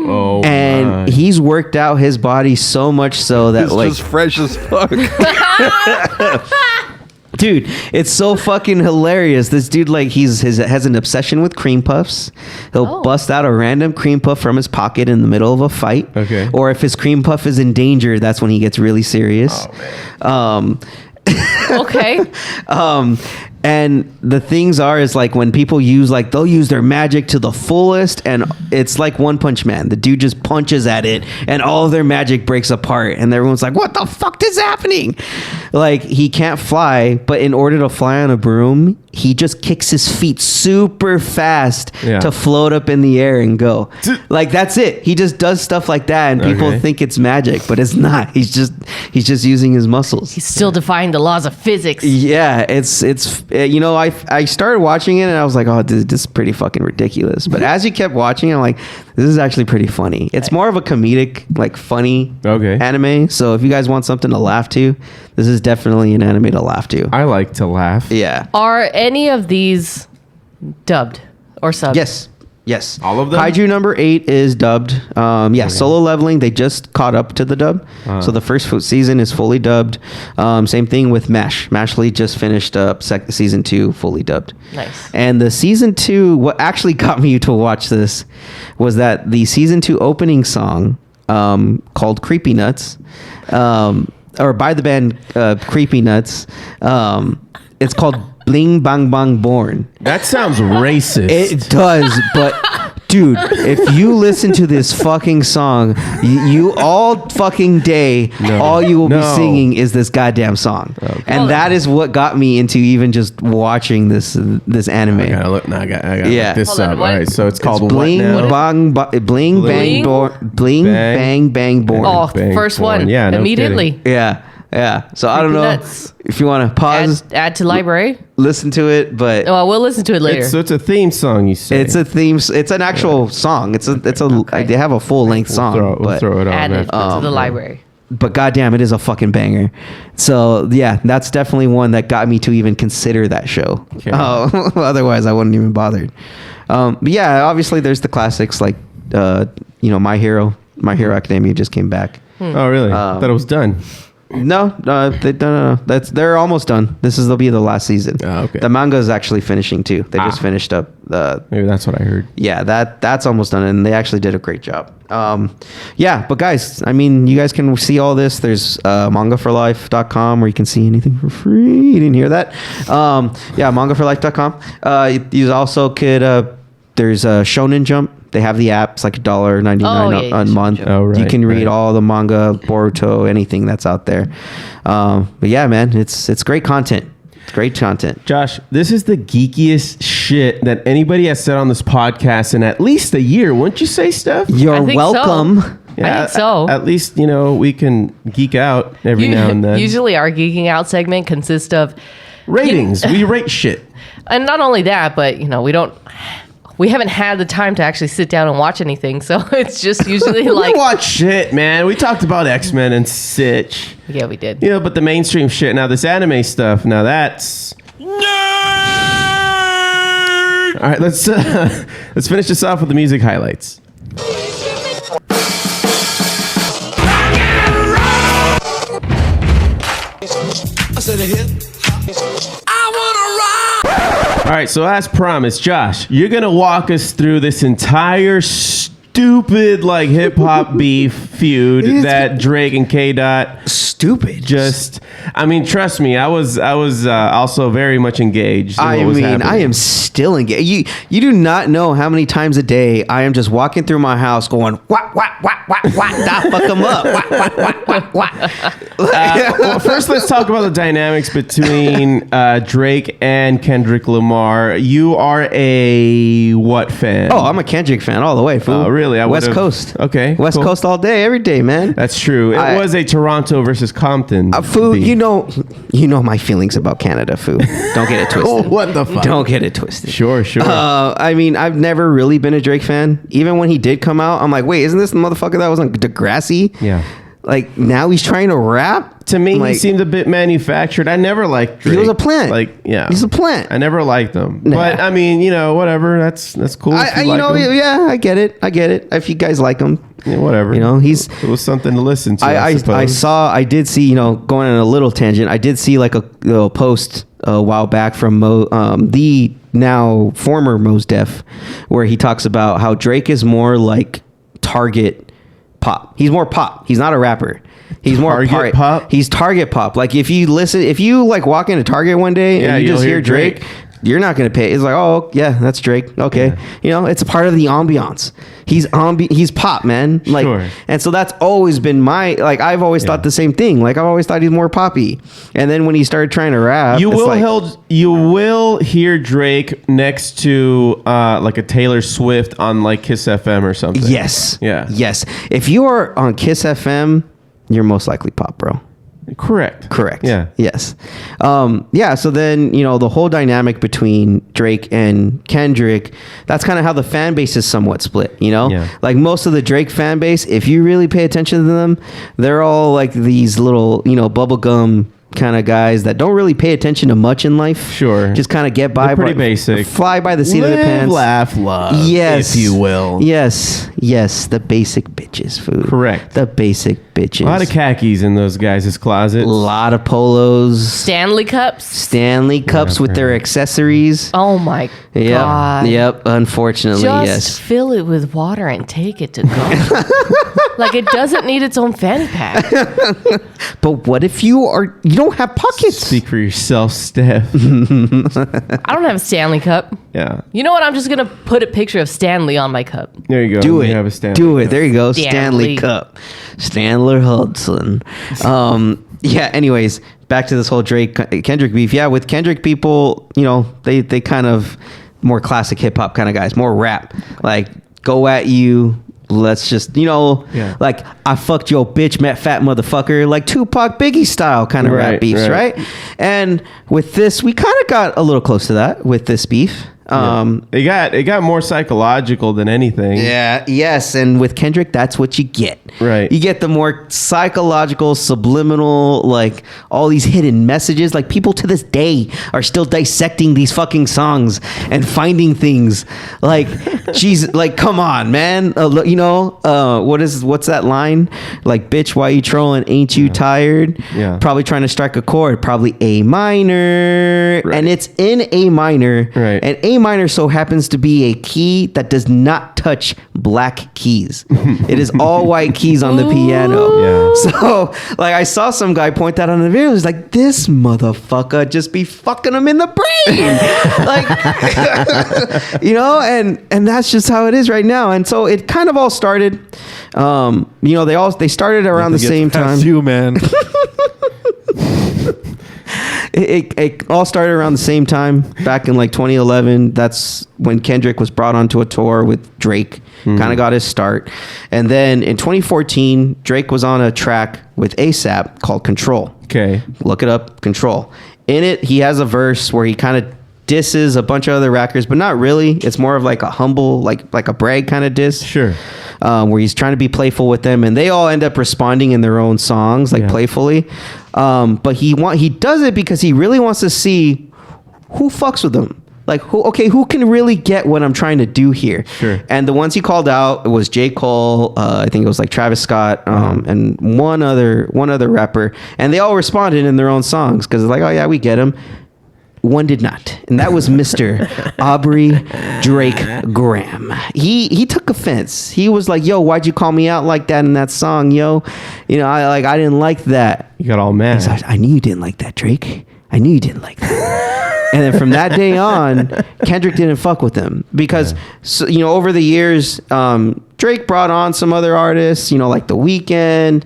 Oh, and he's worked out his body so much so that it's just fresh as fuck. Dude, it's so fucking hilarious. This dude has an obsession with cream puffs. He'll bust out a random cream puff from his pocket in the middle of a fight. Okay. Or if his cream puff is in danger, that's when he gets really serious. Oh, man. Okay. And the things is when people they'll use their magic to the fullest, and it's like One Punch Man. The dude just punches at it and all of their magic breaks apart, and everyone's like, what the fuck is happening? Like, he can't fly, but in order to fly on a broom, he just kicks his feet super fast to float up in the air and go. Like, that's it. He just does stuff like that, and people think it's magic, but it's not. He's just using his muscles. He's still defying the laws of physics. Yeah, it's I started watching it and I was like, oh, this is pretty fucking ridiculous. But as you kept watching, I'm like, this is actually pretty funny. It's more of a comedic, funny anime. So if you guys want something to laugh to, this is definitely an anime to laugh to. I like to laugh. Yeah. Are any of these dubbed or subbed? Yes. Yes. All of them? Kaiju number 8 is dubbed. Solo Leveling, they just caught up to the dub. So the first season is fully dubbed. Same thing with MASH. Mashly just finished up season 2 fully dubbed. Nice. And the season 2, what actually got me to watch this was that the season 2 opening song called Creepy Nuts, or by the band Creepy Nuts, it's called Bling Bang Bang Born. That sounds racist. It does, but dude, if you listen to this fucking song, you all fucking day, all you will be singing is this goddamn song. Okay. And that is what got me into even just watching this anime. I gotta look this up. All right, so it's called Bling Bang Bling Bang Bang Born. Oh, first one. Yeah, no immediately. kidding. Yeah. So I don't know if you want to pause, add to library, listen to it, but we'll listen to it later. So it's a theme song, you say? It's a theme. It's an actual song. They have a full length song. We'll throw it on. Add it to the library. But goddamn, it is a fucking banger. So yeah, that's definitely one that got me to even consider that show. Okay. Otherwise, I wouldn't even bothered. But yeah, obviously there's the classics like My Hero Academia just came back. Oh really? Thought it was done. No. They're almost done. They'll be the last season. Oh, okay. The manga is actually finishing too. They just finished up. Maybe that's what I heard. Yeah, that's almost done, and they actually did a great job. But guys, I mean, you guys can see all this. There's mangaforlife.com where you can see anything for free. You didn't hear that? mangaforlife.com. You also could. There's a Shonen Jump. They have the app. It's like $1.99 a month. Oh, right, you can read all the manga, Boruto, anything that's out there. But yeah, man, it's great content. It's great content. Josh, this is the geekiest shit that anybody has said on this podcast in at least a year. Wouldn't you say, Steph? You're welcome. So. Yeah, I think so. At least, we can geek out every now and then. Usually our Geeking Out segment consists of ratings. We rate shit. And not only that, but, we haven't had the time to actually sit down and watch anything, so it's just usually like... We watch shit, man. We talked about X-Men and Sitch. Yeah, we did. But the mainstream shit. Now, this anime stuff, now that's... Nerd! All right, let's finish this off with the music highlights. All right, so as promised, Josh, you're going to walk us through this entire stupid hip hop beef feud that Drake and K-Dot stupid trust me, I was also very much engaged. I am still engaged. You do not know how many times a day I am just walking through my house going what da fuck them up what. Well, first let's talk about the dynamics between Drake and Kendrick Lamar. You are a what fan? Oh, I'm a Kendrick fan all the way, fool. Oh, really? West Coast. Okay, West Coast all day, every day, man. That's true. It was a Toronto versus Compton. Foo, you know my feelings about Canada, Foo. Don't get it twisted. Oh, what the fuck? Don't get it twisted. Sure. I've never really been a Drake fan. Even when he did come out, I'm like, wait, isn't this the motherfucker that was on Degrassi? Yeah. Now he's trying to rap? To me, he seemed a bit manufactured. I never liked Drake. He was a plant. He's a plant. I never liked him. Nah. But whatever. That's cool. I get it. If you guys like him, whatever. It was something to listen to. I did see, going on a little tangent. I did see a little post a while back from the now former Mos Def, where he talks about how Drake is more like Target pop. He's more pop. He's not a rapper. He's more Target pop. He's Target pop. If you walk into Target one day and you just hear Drake, you're not going to pay. It's like, oh yeah, that's Drake. Okay. Yeah. It's a part of the ambiance. He's pop, man. Sure. And so that's always been my, I've always thought the same thing. I've always thought he's more poppy. And then when he started trying to rap, you will hear Drake next to a Taylor Swift on Kiss FM or something. Yes. Yeah. Yes. If you are on Kiss FM, you're most likely pop, bro. Correct. Yeah. Yes. So then, the whole dynamic between Drake and Kendrick, that's kind of how the fan base is somewhat split, Yeah. Most of the Drake fan base, if you really pay attention to them, they're all these little, bubblegum kind of guys that don't really pay attention to much in life. Sure. Just kind of get by. They're pretty basic. Fly by the seat of their pants. Laugh, love. Yes. If you will. Yes. Yes. The basic bitches food. Correct. The basic bitches. A lot of khakis in those guys' closets. A lot of polos. Stanley cups. Stanley cups with their accessories. Oh my god. Yep. Unfortunately, Just yes. fill it with water and take it to go. Like it doesn't need its own fanny pack. But what if you don't have pockets? Speak for yourself, Steph. I don't have a Stanley cup. Yeah. You know what? I'm just gonna put a picture of Stanley on my cup. There you go. Do You it. have a Stanley Do it. cup. There you go. Stanley. Stanley Cup. Stanler Hudson. Yeah. Anyways, back to this whole Drake Kendrick beef. Yeah, with Kendrick, people, they kind of more classic hip hop kind of guys, more rap. Like go at you. Let's just, like I fucked your bitch, met fat motherfucker, like Tupac, Biggie style kind of rap beefs, right? And with this, we kind of got a little close to that with this beef. It got more psychological than anything. Yeah. Yes. And with Kendrick, that's what you get. Right. You get the more psychological, subliminal, like all these hidden messages. Like people to this day are still dissecting these fucking songs and finding things. Like, Jesus, like, come on, man. What's that line? Like, bitch, why you trolling? Ain't you tired? Yeah. Probably trying to strike a chord. Probably A minor. Right. And it's in A minor. Right. And A minor so happens to be a key that does not touch black keys. It is all white keys on the piano. Yeah. So, like, I saw some guy point that on the video. He's like, this motherfucker just be fucking him in the brain. Like, and that's just how it is right now. And so it kind of all started, they started around the same time. You, man. It all started around the same time back in like 2011. That's when Kendrick was brought onto a tour with Drake, kind of got his start. And then in 2014, Drake was on a track with A$AP called Control. Okay. Look it up, Control. In it, he has a verse where he kind of disses a bunch of other rappers, but not really. It's more of like a humble, like a brag kind of diss. Sure. Where he's trying to be playful with them, and they all end up responding in their own songs, like playfully. But he does it because he really wants to see who fucks with him. Like who can really get what I'm trying to do here? Sure. And the ones he called out was J. Cole, I think it was like Travis Scott, and one other rapper, and they all responded in their own songs because it's like, oh yeah, we get him. One did not, and that was Mr. Aubrey Drake Graham. He took offense. He was like, "Yo, why'd you call me out like that in that song, yo? I didn't like that." You got all mad. He's like, I knew you didn't like that, Drake. I knew you didn't like that. And then from that day on, Kendrick didn't fuck with him because, over the years, Drake brought on some other artists, like The Weeknd,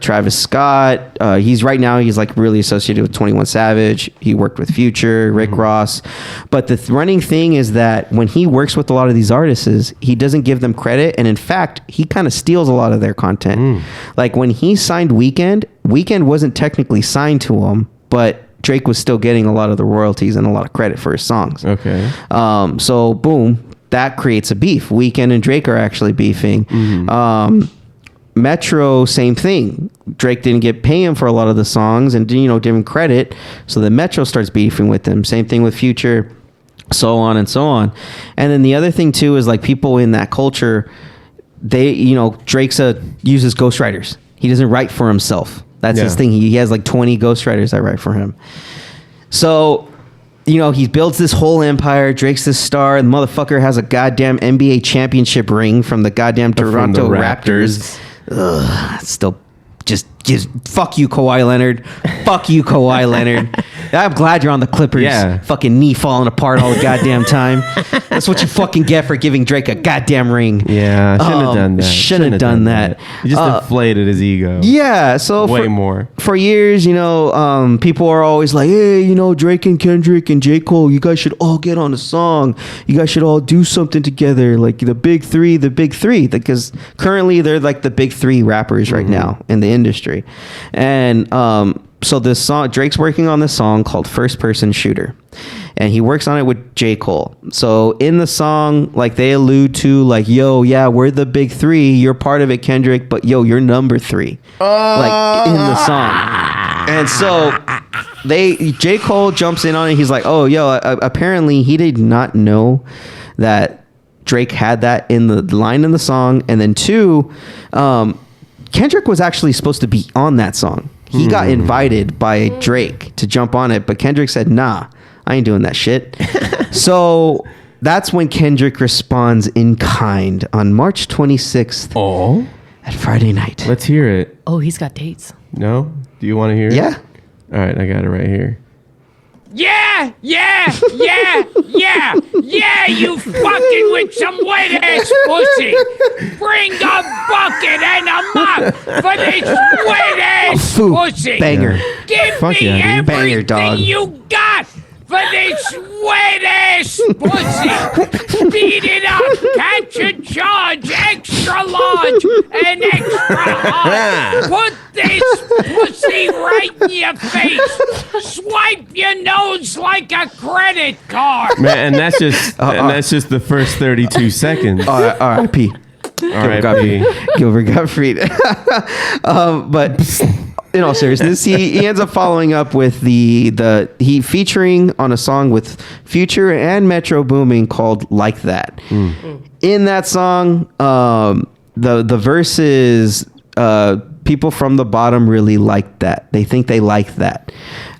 Travis Scott. He's like really associated with 21 Savage. He worked with Future, Rick Ross. But the running thing is that when he works with a lot of these artists, he doesn't give them credit. And in fact, he kind of steals a lot of their content. Like when he signed Weeknd wasn't technically signed to him, but Drake was still getting a lot of the royalties and a lot of credit for his songs. Okay. So boom, that creates a beef. Weeknd and Drake are actually beefing. Metro, same thing. Drake didn't get paying for a lot of the songs and give him credit. So then Metro starts beefing with him. Same thing with Future, so on and so on. And then the other thing too is like people in that culture, they, Drake uses ghostwriters. He doesn't write for himself. That's his thing. He has like 20 ghostwriters that write for him. So, he builds this whole empire. Drake's this star. The motherfucker has a goddamn NBA championship ring from the goddamn Toronto Raptors. Ugh, still just fuck you, Kawhi Leonard. Fuck you, Kawhi Leonard. I'm glad you're on the Clippers. Yeah. Fucking knee falling apart all the goddamn time. That's what you fucking get for giving Drake a goddamn ring. Yeah, shouldn't have done that. Shouldn't have done that. He just inflated his ego. Yeah, so way more. For years, people are always like, hey, Drake and Kendrick and J. Cole, you guys should all get on a song. You guys should all do something together, like the big three, because currently they're like the big three rappers right now in the industry. And so this song, Drake's working on this song called First Person Shooter, and he works on it with J. Cole. So in the song, like they allude to like, yo, yeah, we're the big three. You're part of it, Kendrick, but yo, you're number 3. Like in the song. And so J. Cole jumps in on it. He's like, oh, yo, apparently he did not know that Drake had that in the line in the song. And then 2, Kendrick was actually supposed to be on that song. He got invited by Drake to jump on it, but Kendrick said, nah, I ain't doing that shit. So that's when Kendrick responds in kind on March 26th at Friday night. Let's hear it. Oh, he's got dates. No? Do you want to hear it? Yeah. All right, I got it right here. Yeah, you fucking with some wet ass pussy. Bring a bucket and a mop for this wet ass pussy. Banger. Give Fuck me yeah, dude. everything Banger, dog. you got for this wet ass pussy. Speed it up, catch a charge, extra large and extra hard. Put this pussy right in your face. Swipe your nose like a credit card. Man, and that's just the first 32 seconds. R.I.P. Gilbert Gottfried. But in all seriousness, he ends up following up with he featuring on a song with Future and Metro Boomin called "Like That." In that song, the verse is people from the bottom really like that. They think they like that.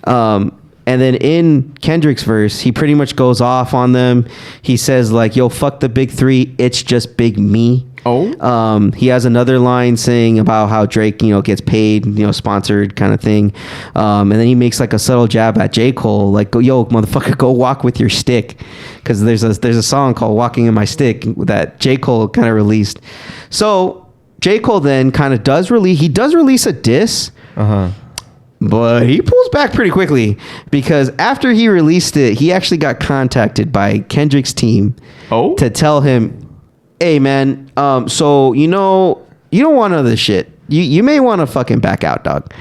And then in Kendrick's verse, he pretty much goes off on them. He says like, yo, fuck the big 3. It's just big me. He has another line saying about how Drake, gets paid, sponsored kind of thing. And then he makes like a subtle jab at J. Cole, like, yo, motherfucker, go walk with your stick. Because there's a song called Walking in My Stick that J. Cole kind of released. So J. Cole then kind of does release a diss. But he pulls back pretty quickly because after he released it, he actually got contacted by Kendrick's team to tell him, hey man, so you don't want none of this shit. You may want to fucking back out, dog.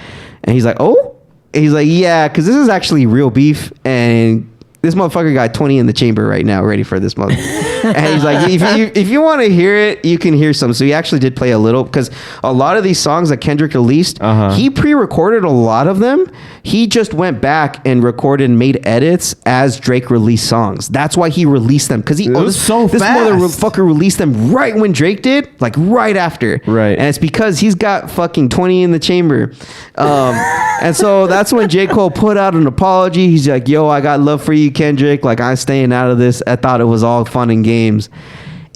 And he's like, oh? And he's like, yeah, because this is actually real beef, and this motherfucker got 20 in the chamber right now, ready for this mother. And he's like, if you want to hear it, you can hear some. So he actually did play a little, because a lot of these songs that Kendrick released, he pre-recorded a lot of them. He just went back and recorded and made edits as Drake released songs. That's why he released them, because this motherfucker released them right when Drake did, like right after. Right. And it's because he's got fucking 20 in the chamber. And so that's when J. Cole put out an apology. He's like, yo, I got love for you, Kendrick. Like, I'm staying out of this. I thought it was all fun and games.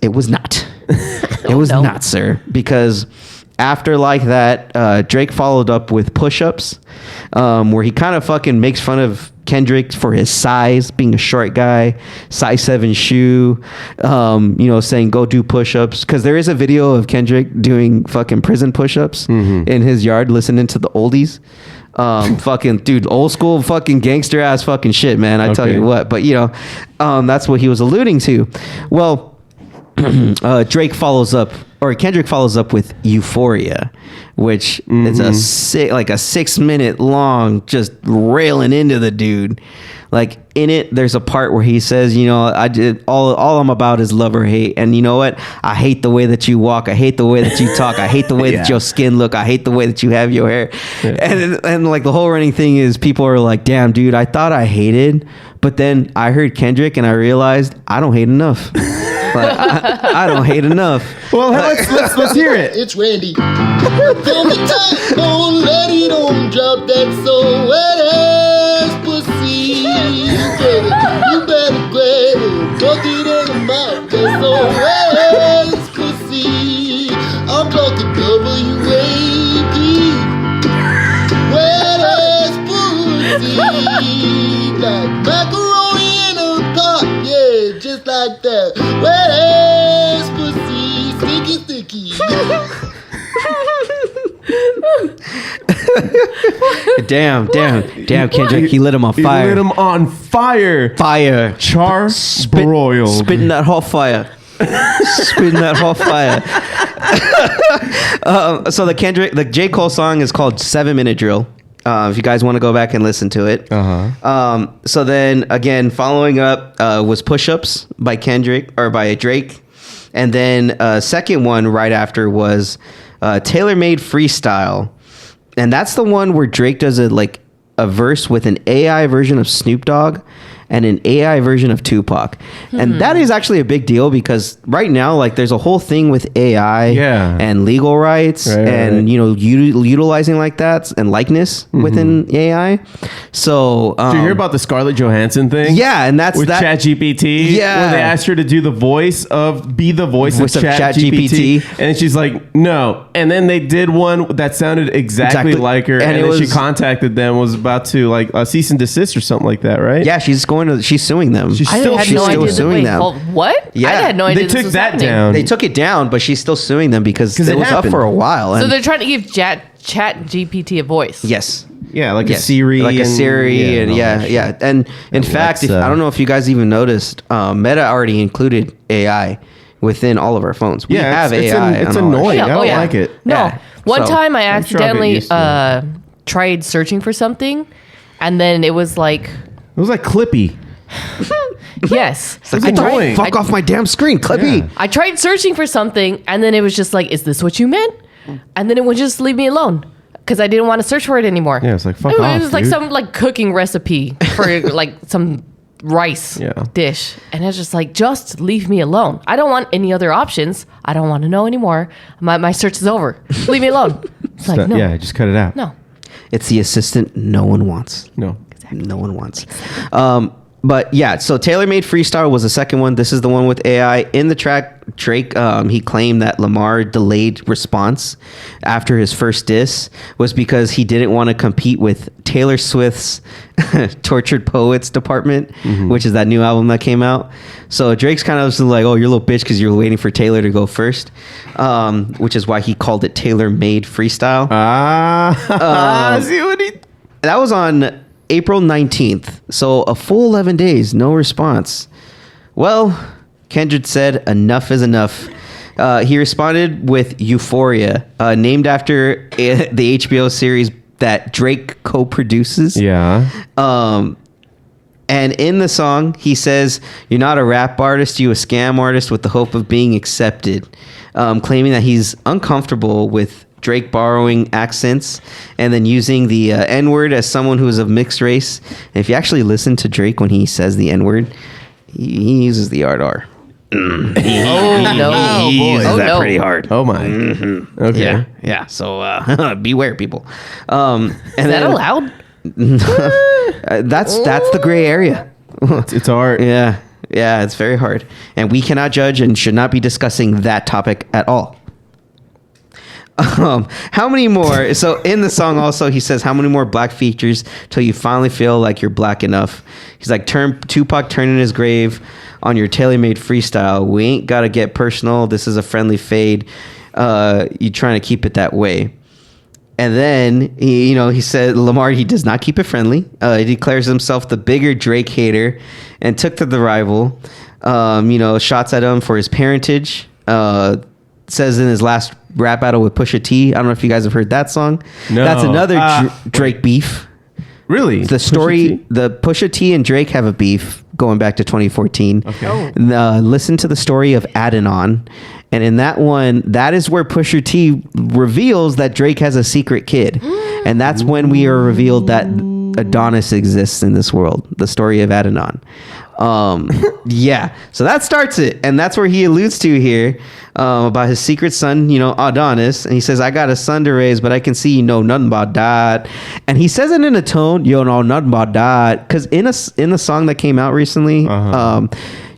It was not. It was not, sir. Because after Like That, Drake followed up with Push-Ups, where he kind of fucking makes fun of Kendrick for his size, being a short guy, size 7 shoe, saying go do push-ups. Because there is a video of Kendrick doing fucking prison push-ups in his yard, listening to the oldies. Fucking dude, old school fucking gangster ass fucking shit, man. I tell you what. But that's what he was alluding to. Well, Kendrick follows up with Euphoria, which is a 6-minute long, just railing into the dude. Like, in it, there's a part where he says, I did all I'm about is love or hate. And you know what? I hate the way that you walk. I hate the way that you talk. I hate the way that your skin look. I hate the way that you have your hair. Yeah. And like the whole running thing is people are like, damn, dude, I thought I hated, but then I heard Kendrick and I realized I don't hate enough. Like, I don't hate enough. Well, let's hear it. It's Randy. Tell me time, don't let it on, drop that so wet ass pussy. You better grab it, fuck it in the mouth, that so wet ass pussy. I'm talking W-A-D, wet ass pussy. Like macaroni in a pot, yeah, just like that. Wet ass pussy, sticky. Damn, Kendrick, he lit him on fire. He lit him on fire. Fire. Char broiled. Spitting that hot fire. So the J. Cole song is called 7 Minute Drill. If you guys want to go back and listen to it. So then again, following up was Push-Ups by Kendrick or by Drake. And then second one right after was Tailor Made Freestyle. And that's the one where Drake does a like a verse with an AI version of Snoop Dogg and an AI version of Tupac. And that is actually a big deal because right now, like, there's a whole thing with AI and legal rights and, you know, utilizing like that and likeness within AI. So, did you hear about the Scarlett Johansson thing? Yeah, and that's with ChatGPT. Yeah. Where they asked her to do the voice of ChatGPT. And she's like, no. And then they did one that sounded exactly like her. And then she contacted them, was about to like cease and desist or something like that, right? Yeah, she's suing them. I had no idea. suing them. What? Yeah. I had no idea. They took that down. They took it down, but she's still suing them because it was up for a while. So they're trying to give Chat GPT a voice. Yes. Yeah, like a Siri. Like a Siri. And yeah. And in fact, I don't know if you guys even noticed, Meta already included AI within all of our phones. We have AI. It's annoying. I don't like it. No. One time I I'm sure I'll get accidentally used to tried searching for something, and then it was like... It was like Clippy. Yes. It's annoying. Fuck off my damn screen, Clippy. Yeah. I tried searching for something, and then it was just like, is this what you meant? And then it would just leave me alone because I didn't want to search for it anymore. Yeah, it's like, fuck it off, was like dude. some like cooking recipe for like some rice dish. And it's just like, just leave me alone. I don't want any other options. I don't want to know anymore. My search is over. Leave me alone. It's like, no. Yeah, just cut it out. No. It's the assistant no one wants. No. Exactly. No one wants. But yeah, so Taylor Made Freestyle was the second one. This is the one with AI. In the track, Drake, he claimed that Lamar delayed response after his first diss was because he didn't want to compete with Taylor Swift's Tortured Poets Department, which is that new album that came out. So Drake's kind of like, oh, you're a little bitch because you're waiting for Taylor to go first, which is why he called it Taylor Made Freestyle. See what he... That was on April 19th, so a full 11 days, no response. Well, Kendrick said enough is enough. He responded with Euphoria, named after the HBO series that Drake co-produces. Yeah. And in the song, he says, "You're not a rap artist, you a scam artist with the hope of being accepted," claiming that he's uncomfortable with Drake borrowing accents and then using the N-word as someone who is of mixed race. And if you actually listen to Drake when he says the N-word, he uses the R. He uses that pretty hard. Oh my. Okay. Yeah. So beware, people. And is that allowed? That's the gray area. It's hard. Yeah, it's very hard. And we cannot judge and should not be discussing that topic at all. How many more? So in the song also, he says, how many more black features till you finally feel like you're black enough? He's like, Tupac turning his grave on your tailor-made freestyle. We ain't got to get personal. This is a friendly fade. You trying to keep it that way. And then, he said, Lamar, he does not keep it friendly. He declares himself the bigger Drake hater and took to the rival. Shots at him for his parentage. Says in his last rap battle with Pusha T. I don't know if you guys have heard that song. No. That's another Drake beef. Really? The story, the Pusha T and Drake have a beef going back to 2014. Okay. Listen to the story of Adenon. And in that one, that is where Pusha T reveals that Drake has a secret kid. And that's when we are revealed that Adonis exists in this world. The story of Adenon. So that starts it. And that's where he alludes to here about his secret son, Adonis. And he says, I got a son to raise, but I can see you know nothing about that. And he says it in a tone, you know nothing about that. Because in the song that came out recently,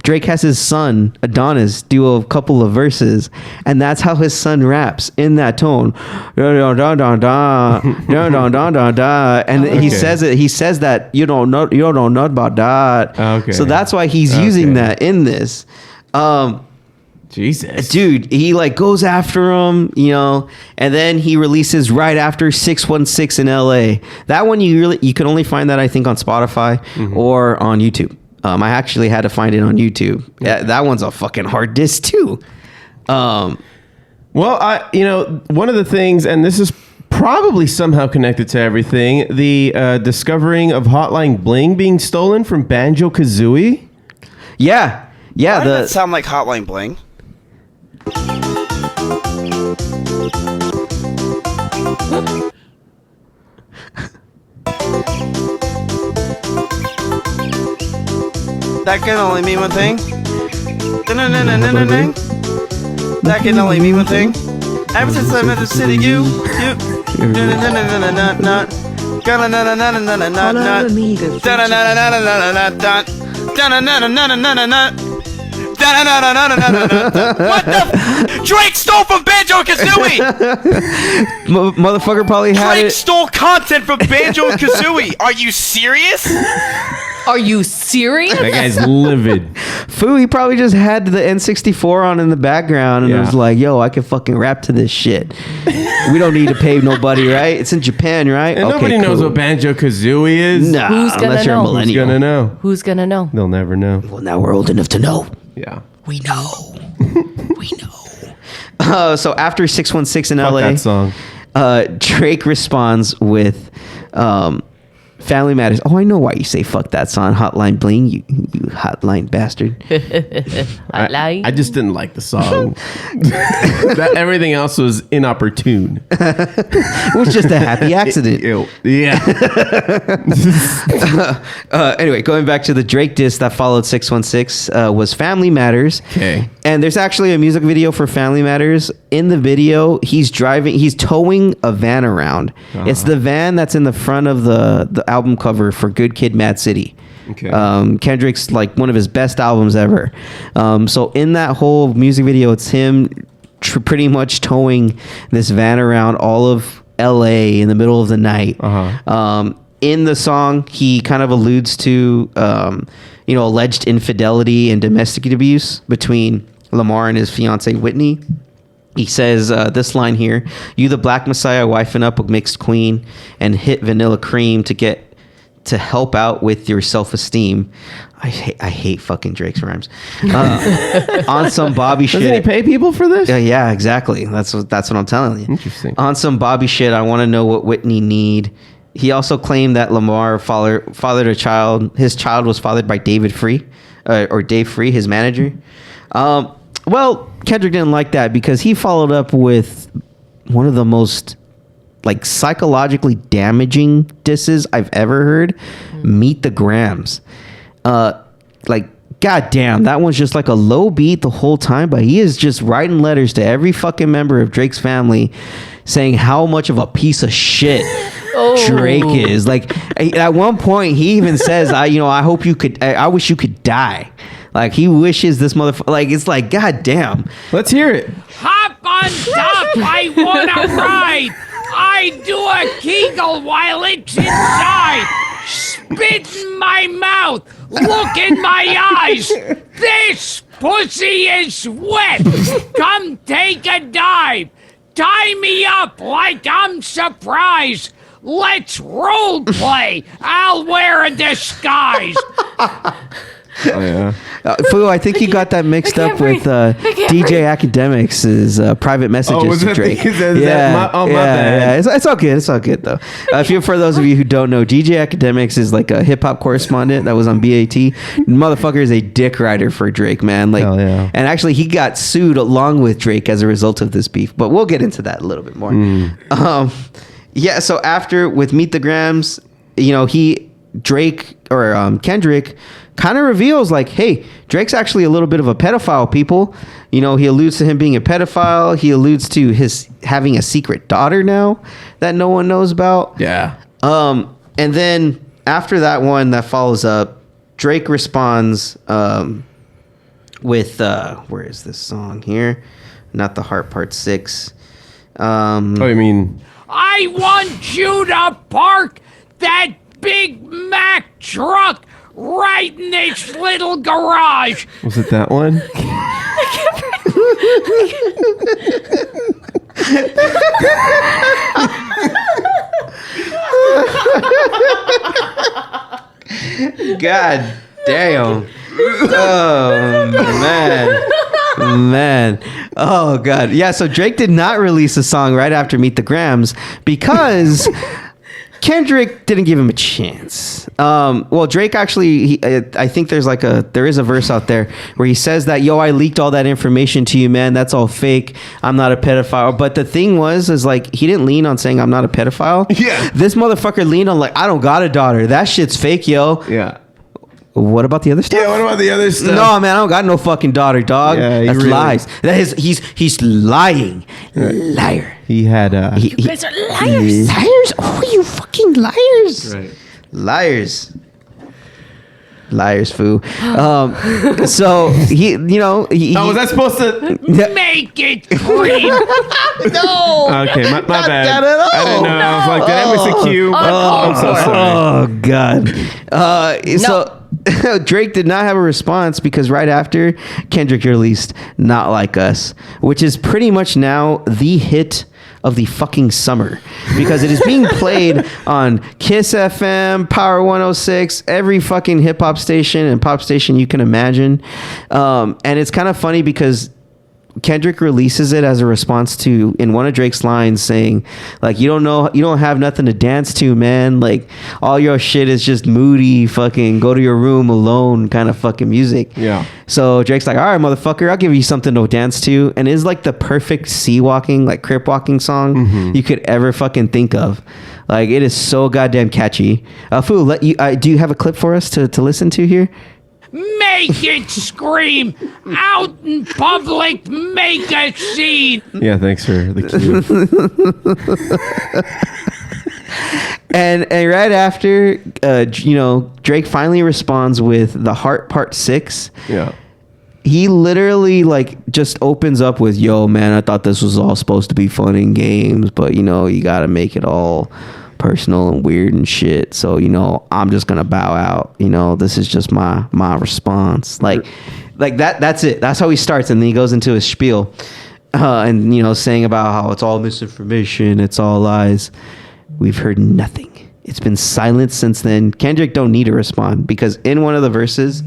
Drake has his son, Adonis, do a couple of verses. And that's how his son raps in that tone. And he says it. He says that you don't know about that. Okay. So that's why he's using that in this. Jesus, dude, he like goes after him, and then he releases right after 616 in LA. That one you can only find that I think on Spotify or on YouTube. I actually had to find it on YouTube. Yeah, that one's a fucking hard diss too. Well, one of the things, and this is probably somehow connected to everything, the discovering of Hotline Bling being stolen from Banjo Kazooie. Yeah. Why does that sound like Hotline Bling? That can only mean one thing. That can only mean one thing. Ever since I met the city, you. What the? Drake stole from Banjo-Kazooie! Motherfucker probably had Drake it. stole content from Banjo-Kazooie. Are you serious? Are you serious? That guy's livid. Foo, he probably just had the N64 on in the background and was like, yo, I can fucking rap to this shit. We don't need to pay nobody, right? It's in Japan, right? And nobody knows what Banjo-Kazooie is. Nah, Who's gonna unless you're a know? millennial. Who's gonna know? Who's gonna know? They'll never know. Well, now we're old enough to know. Yeah. We know. We know. So after 616 in Fuck LA, that song. Drake responds with Family Matters. Oh, I know why you say fuck that song. Hotline Bling, you hotline bastard. I just didn't like the song. Everything else was inopportune. It was just a happy accident. Yeah. Anyway, going back to the Drake diss that followed 616 was Family Matters. Okay. And there's actually a music video for Family Matters. In the video, he's towing a van around. It's the van that's in the front of the album cover for Good Kid, Mad City. Okay. Kendrick's like one of his best albums ever. So in that whole music video, it's him pretty much towing this van around all of LA in the middle of the night. In the song, he kind of alludes to alleged infidelity and domestic abuse between Lamar and his fiancee Whitney. He says this line here: "You the black messiah wifing up a mixed queen and hit vanilla cream to help out with your self-esteem." I hate fucking Drake's rhymes. On some Bobby shit. Doesn't he pay people for this? Yeah, exactly. That's what I'm telling you. Interesting. On some Bobby shit, I want to know what Whitney need. He also claimed that Lamar fathered a child. His child was fathered by David Free, or Dave Free, his manager. Well, Kendrick didn't like that because he followed up with one of the most psychologically damaging disses I've ever heard. Meet the Grams. Goddamn, that one's just like a low beat the whole time, but he is just writing letters to every fucking member of Drake's family saying how much of a piece of shit Drake is. At one point, he even says, I wish you could die. He wishes this motherfucker, it's like, goddamn. Let's hear it. Hop on top, I wanna ride. I do a Kegel while it's inside. Spit in my mouth. Look in my eyes. This pussy is wet. Come take a dive. Tie me up like I'm surprised. Let's role play. I'll wear a disguise. Oh, yeah. Foo, I think you got that mixed up with DJ Academics' private messages to Drake. My bad. Yeah. It's all good. It's all good, though. For those of you who don't know, DJ Academics is like a hip-hop correspondent that was on BAT. Motherfucker is a dick rider for Drake, man. Hell yeah. And actually, he got sued along with Drake as a result of this beef. But we'll get into that a little bit more. So after, with Meet the Grams, Kendrick kind of reveals hey, Drake's actually a little bit of a pedophile, people. He alludes to him being a pedophile. He alludes to his having a secret daughter now that no one knows about. Yeah. And then after that one that follows up, Drake responds with where is this song here? Not the Heart Part 6. You mean? I want you to park that Big Mac truck right in this little garage. Was it that one? God damn. Oh, man. Oh, God. Yeah, so Drake did not release a song right after Meet the Grams because Kendrick didn't give him a chance. Well, Drake actually, I think there is a verse out there where he says that, yo, I leaked all that information to you, man. That's all fake. I'm not a pedophile. But the thing is he didn't lean on saying I'm not a pedophile. Yeah. This motherfucker leaned on I don't got a daughter. That shit's fake, yo. Yeah. What about the other stuff? Yeah, what about the other stuff? No, man, I don't got no fucking daughter, dog. Yeah, That's really, lies. That is, he's lying. Right. Liar. He had You guys are liars. Liars? Oh, you fucking liars. Right. Liars. Liars, foo. So he, was that supposed to make it cream? No. Okay, my bad. that at all. I didn't know. I was like, did I miss a cue? I'm so sorry. So Drake did not have a response because right after Kendrick released "Not Like Us," which is pretty much now the hit of the fucking summer because it is being played on Kiss FM, Power 106, every fucking hip hop station and pop station you can imagine. And it's kind of funny because Kendrick releases it as a response to in one of Drake's lines saying like, you don't have nothing to dance to, man. Like all your shit is just moody fucking go to your room alone kind of fucking music. Yeah. So Drake's like, all right, motherfucker, I'll give you something to dance to. And it's like the perfect sea walking, like crip walking song you could ever fucking think of. Like it is so goddamn catchy. Foo, do you have a clip for us to listen to here? Make it scream out in public. Make a scene. Yeah, thanks for the cue. And right after, Drake finally responds with "The Heart Part 6." Yeah. He literally like just opens up with, "Yo, man, I thought this was all supposed to be fun and games, but you got to make it all personal and weird and shit. So, I'm just gonna bow out. This is just my response." Like that's it. That's how he starts, and then he goes into his spiel, and saying about how it's all misinformation, it's all lies. We've heard nothing. It's been silent since then. Kendrick don't need to respond because in one of the verses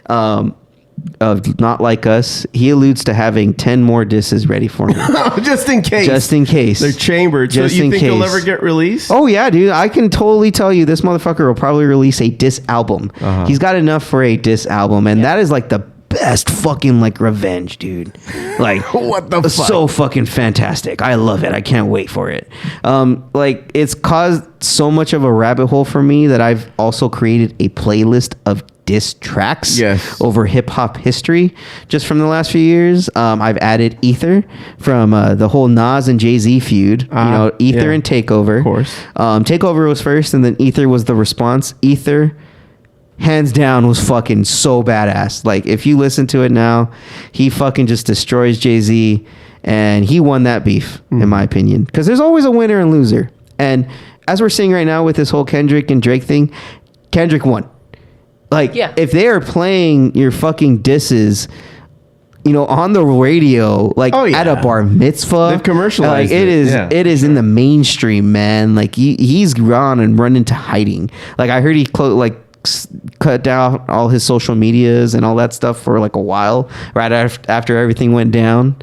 of "Not Like Us," he alludes to having 10 more disses ready for him. Just in case. Just in case. They're chambered. Just so you in think case. he'll ever get released? Oh yeah, dude. I can totally tell you this motherfucker will probably release a diss album. He's got enough for a diss album, and that is like the best fucking like revenge, dude. Like what the fuck? So fucking fantastic. I love it. I can't wait for it. Like it's caused so much of a rabbit hole for me that I've also created a playlist of diss tracks over hip hop history just from the last few years. I've added Ether from the whole Nas and Jay-Z feud. Ether and Takeover. Of course. Takeover was first, and then Ether was the response. Ether, hands down, was fucking so badass. Like if you listen to it now, he fucking just destroys Jay-Z, and he won that beef in my opinion. Because there's always a winner and loser, and as we're seeing right now with this whole Kendrick and Drake thing, Kendrick won. Like, if they are playing your fucking disses, on the radio, like at a bar mitzvah, they've commercialized like it is in the mainstream, man. Like he's gone and run into hiding. Like I heard he cut down all his social medias and all that stuff for like a while, right after everything went down.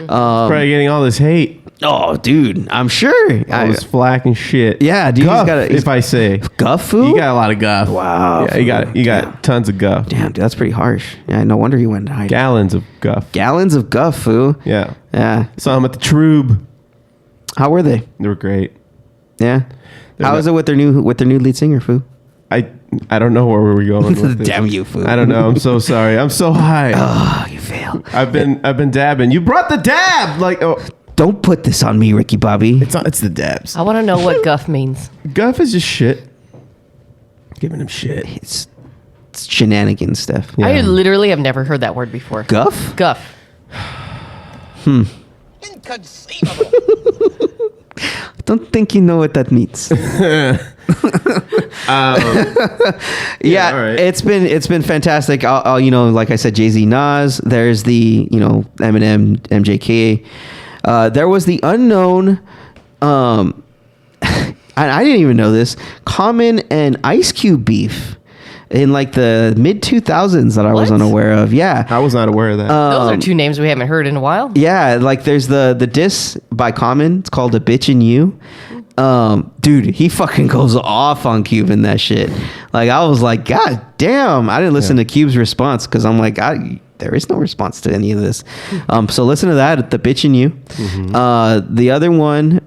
Probably getting all this hate. Oh, dude, I'm sure. All this flack and shit. Yeah, dude. Guff, if I say guff, food. You got a lot of guff. Wow. Yeah, you got tons of guff. Damn, dude, that's pretty harsh. Yeah, no wonder you went to hide. Gallons of guff. Gallons of guff, foo. Yeah. Yeah. Saw them at the Troob. How were they? They were great. Yeah. How is it with their new lead singer, foo? I don't know where we were going with this. Damn you, foo. I don't know. I'm so sorry. I'm so high. Oh, you failed. I've been dabbing. You brought the dab. Like, oh. Don't put this on me, Ricky Bobby. It's the dabs. I want to know what guff means. Guff is just shit. Giving him shit. It's shenanigans stuff. Yeah. I literally have never heard that word before. Guff? Guff. Inconceivable. Don't think you know what that means. Right. It's been fantastic. I'll like I said, Jay-Z, Nas. There's the Eminem, MJK. There was the unknown, and I didn't even know this, Common and Ice Cube beef in like the mid 2000s that I was unaware of. Yeah, I was not aware of that. Those are two names we haven't heard in a while. Yeah, like there's the diss by Common. It's called "A Bitch and You." Dude, he fucking goes off on Cube in that shit. Like I was like, God damn! I didn't listen to Cube's response because I'm like, there is no response to any of this. So listen to that, "The Bitch and You." The other one,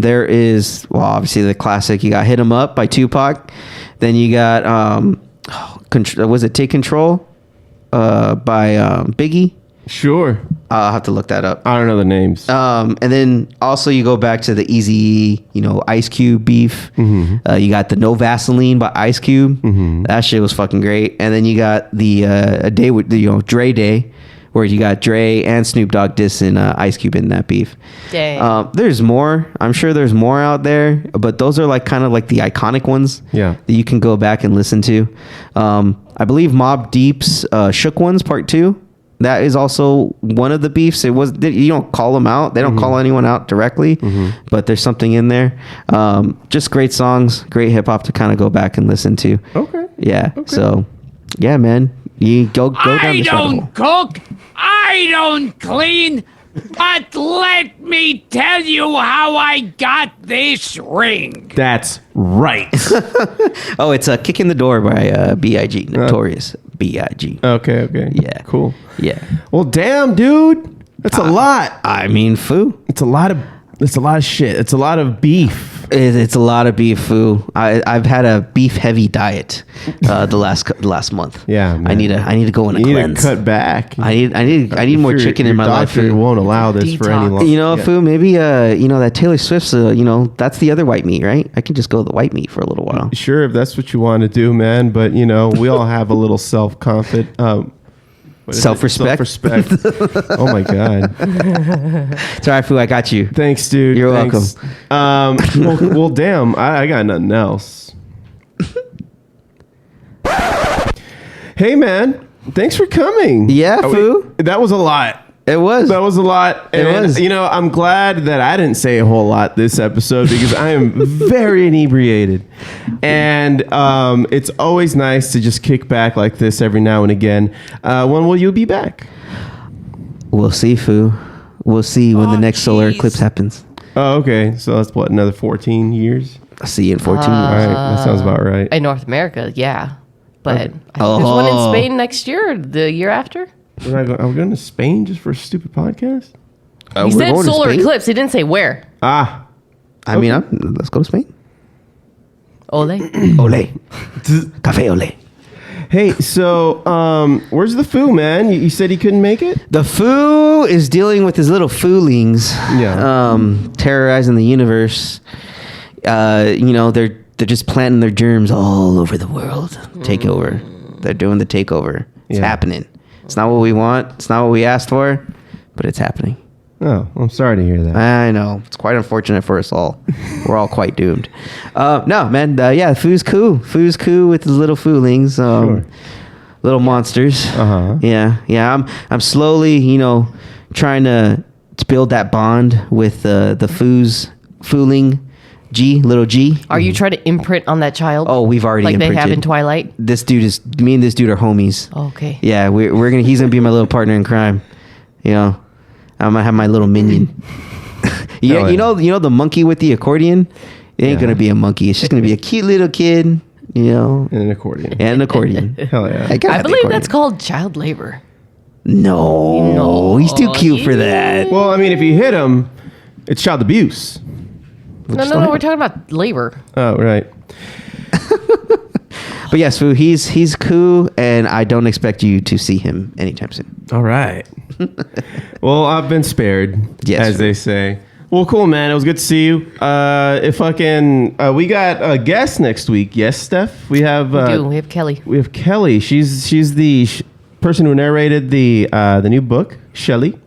there is, well, obviously the classic. You got "Hit 'Em Up" by Tupac. Then you got was it Take Control by Biggie? Sure. I'll have to look that up. I don't know the names. And then also you go back to the Easy, Ice Cube beef. Mm-hmm. You got the No Vaseline by Ice Cube. That shit was fucking great. And then you got the A Day with Dre Day, where you got Dre and Snoop Dogg dissing Ice Cube in that beef. Dang. There's more. I'm sure there's more out there, but those are like kind of like the iconic ones. Yeah. That you can go back and listen to. I believe Mobb Deep's Shook Ones Part 2. That is also one of the beefs. You don't call them out. They don't call anyone out directly, but there's something in there. Just great songs, great hip hop to kind of go back and listen to. Okay. Yeah. Okay. So, yeah, man, you go down I the don't cook. I don't clean. But let me tell you how I got this ring. That's right. Oh, it's Kick in the Door by B.I.G. Notorious B.I.G. Okay. Yeah. Cool. Yeah. Well, damn, dude. That's a lot. I mean, Foo. It's a lot of shit. It's a lot of beef. It's a lot of beef, Foo. I've had a beef heavy diet the last month. Yeah, man. I need to go on a You cleanse. need to cut back. I need more chicken in my life. Your doctor won't allow this for any longer. Foo, maybe that Taylor Swift's that's the other white meat, right? I can just go the white meat for a little while. Sure, if that's what you want to do, man. But we all have a little self-respect. Oh my god. Sorry, Foo, I got you. Thanks, dude. You're welcome. Well, damn, I got nothing else. Hey, man, thanks for coming. Yeah, Foo. That was a lot. It was. That was a lot. And, it was. I'm glad that I didn't say a whole lot this episode because I am very inebriated. And it's always nice to just kick back like this every now and again. When will you be back? We'll see, Foo. We'll see when the next solar eclipse happens. Oh, okay. So that's what, another 14 years? I'll see you in 14 years. All right. That sounds about right. In North America, yeah. But I think there's one in Spain next year or the year after. Are we going to Spain just for a stupid podcast? He said solar eclipse. He didn't say where. Ah. I mean, let's go to Spain. Ole. Ole. Cafe ole. Hey, so where's the Foo, man? You said he couldn't make it? The Foo is dealing with his little foolings. Yeah. Terrorizing the universe. They're just planting their germs all over the world. Takeover. They're doing the takeover. It's happening. It's not what we want. It's not what we asked for, but it's happening. Oh, I'm sorry to hear that. I know. It's quite unfortunate for us all. We're all quite doomed. No, man. Foo's cool. Foo's cool with his little foolings. Sure. Little monsters. Uh-huh. Yeah. I'm slowly, trying to build that bond with the Foo's fooling little G. Are you trying to imprint on that child? Oh, we've already like imprinted. They have in Twilight. Me and this dude are homies. Okay. Yeah, he's gonna be my little partner in crime. I'm gonna have my little minion. You know the monkey with the accordion? It ain't gonna be a monkey. It's just gonna be a cute little kid. And an accordion. Hell yeah. I believe that's called child labor. No, he's too cute for that. Well, I mean, if you hit him, it's child abuse. No, we're talking about labor. Oh, right. But yes, Foo, he's cool, and I don't expect you to see him anytime soon. All right. Well, I've been spared, as they say. Well, cool, man. It was good to see you. We got a guest next week. Yes, Steph? We have Kelly. We have Kelly. She's the person who narrated the new book, Shelley.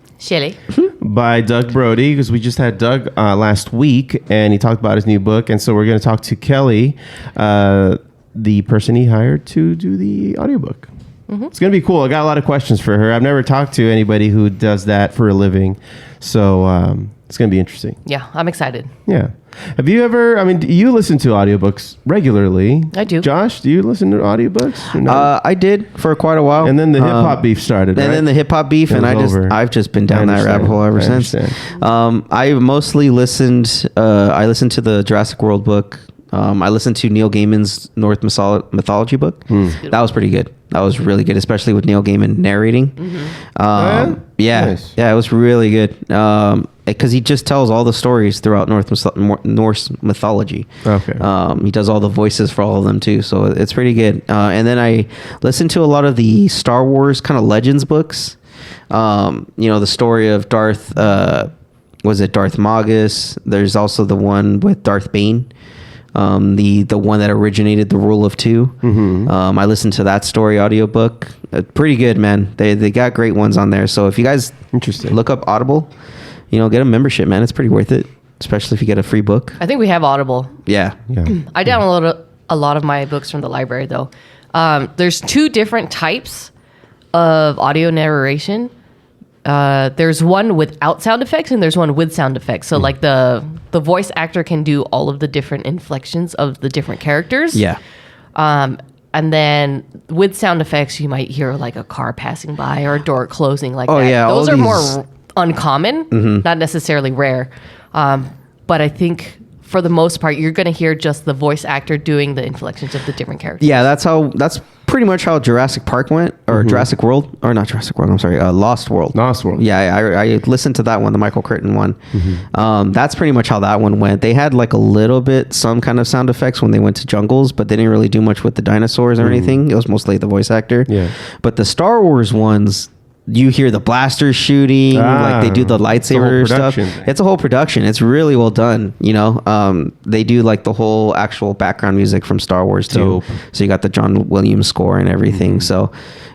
By Doug Brody, because we just had Doug last week, and he talked about his new book, and so we're going to talk to Kelly, the person he hired to do the audiobook. Mm-hmm. It's going to be cool. I got a lot of questions for her. I've never talked to anybody who does that for a living, so it's going to be interesting. Yeah, I'm excited. Yeah. Have you ever, do you listen to audiobooks regularly? I do. Josh, do you listen to audiobooks? Or no? I did for quite a while. And then the hip-hop beef started, right? And then the hip-hop beef, and I've just been down that rabbit hole ever since. I mostly listened, I listened to the Jurassic World book. I listened to Neil Gaiman's Norse mythology book. That was pretty good. That was really good, especially with Neil Gaiman narrating. Yeah, it was really good. Because he just tells all the stories throughout Norse mythology. Okay. He does all the voices for all of them too, so it's pretty good. And then I listened to a lot of the Star Wars kind of Legends books. The story of Darth. Was it Darth Magus? There's also the one with Darth Bane. The one that originated the Rule of Two. I listened to that story audiobook. Pretty good, man. They got great ones on there. So if you guys look up Audible, get a membership, man. It's pretty worth it, especially if you get a free book. I think we have Audible. Yeah. I downloaded a lot of my books from the library, though. There's 2 different types of audio narration. There's one without sound effects and there's one with sound effects. So like the voice actor can do all of the different inflections of the different characters. Yeah. And then with sound effects, you might hear like a car passing by or a door closing like that. Yeah, those are more uncommon, not necessarily rare. But I think for the most part, you're going to hear just the voice actor doing the inflections of the different characters. Yeah, that's pretty much how Jurassic Park went, or Jurassic World, or not Jurassic World, I'm sorry, Lost World. Yeah, I listened to that one, the Michael Crichton one. That's pretty much how that one went. They had like a little bit, some kind of sound effects when they went to jungles, but they didn't really do much with the dinosaurs or anything. It was mostly the voice actor. Yeah. But the Star Wars ones, you hear the blasters shooting, like they do the lightsaber stuff. It's a whole production. It's really well done. They do like the whole actual background music from Star Wars too. Dope. So you got the John Williams score and everything. So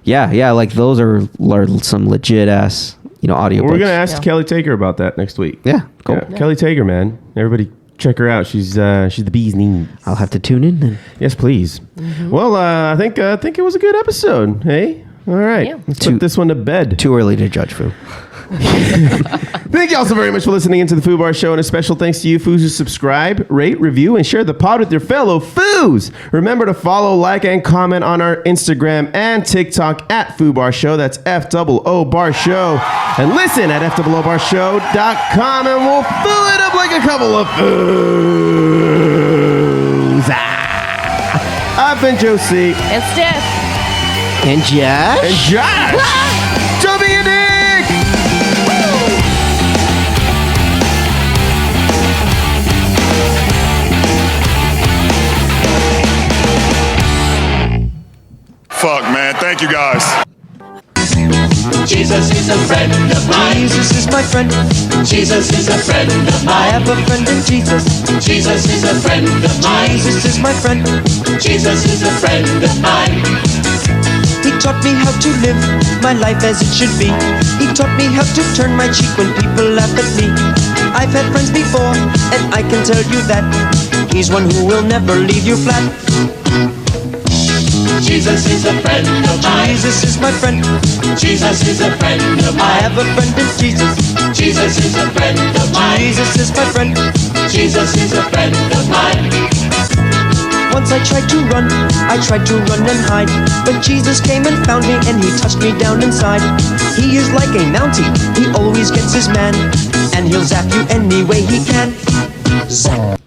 yeah, like those are some legit ass, audio. We're gonna ask Kelly Taker about that next week. Yeah, cool. Kelly Taker, man. Everybody check her out. She's the bee's knees. I'll have to tune in then. Yes, please. Well, I think it was a good episode. Hey. All right, let's put this one to bed. Too early to judge, Foo. Thank you all so very much for listening into the Foobar Show, and a special thanks to you Foos who subscribe, rate, review, and share the pod with your fellow Foos. Remember to follow, like, and comment on our Instagram and TikTok at Foobar Show. That's FOO Bar Show. And listen at FOOBarshow.com, and we'll fill it up like a couple of Foos. I've been Josie. And Steph. And Josh. And Josh. Don't be a dick. Fuck, man. Thank you, guys. Jesus is a friend of mine. Jesus is my friend. Jesus is a friend of mine. I have a friend in Jesus. Jesus is a friend of mine. Jesus is my friend. Jesus is a friend of mine. He taught me how to live my life as it should be. He taught me how to turn my cheek when people laugh at me. I've had friends before, and I can tell you that he's one who will never leave you flat. Jesus is a friend of mine. Jesus is my friend. Jesus is a friend of mine. I have a friend in Jesus. Jesus is a friend of mine. Jesus is my friend. Jesus is a friend of mine. Once I tried to run and hide, but Jesus came and found me, and he touched me down inside. He is like a Mountie, he always gets his man, and he'll zap you any way he can. Zap.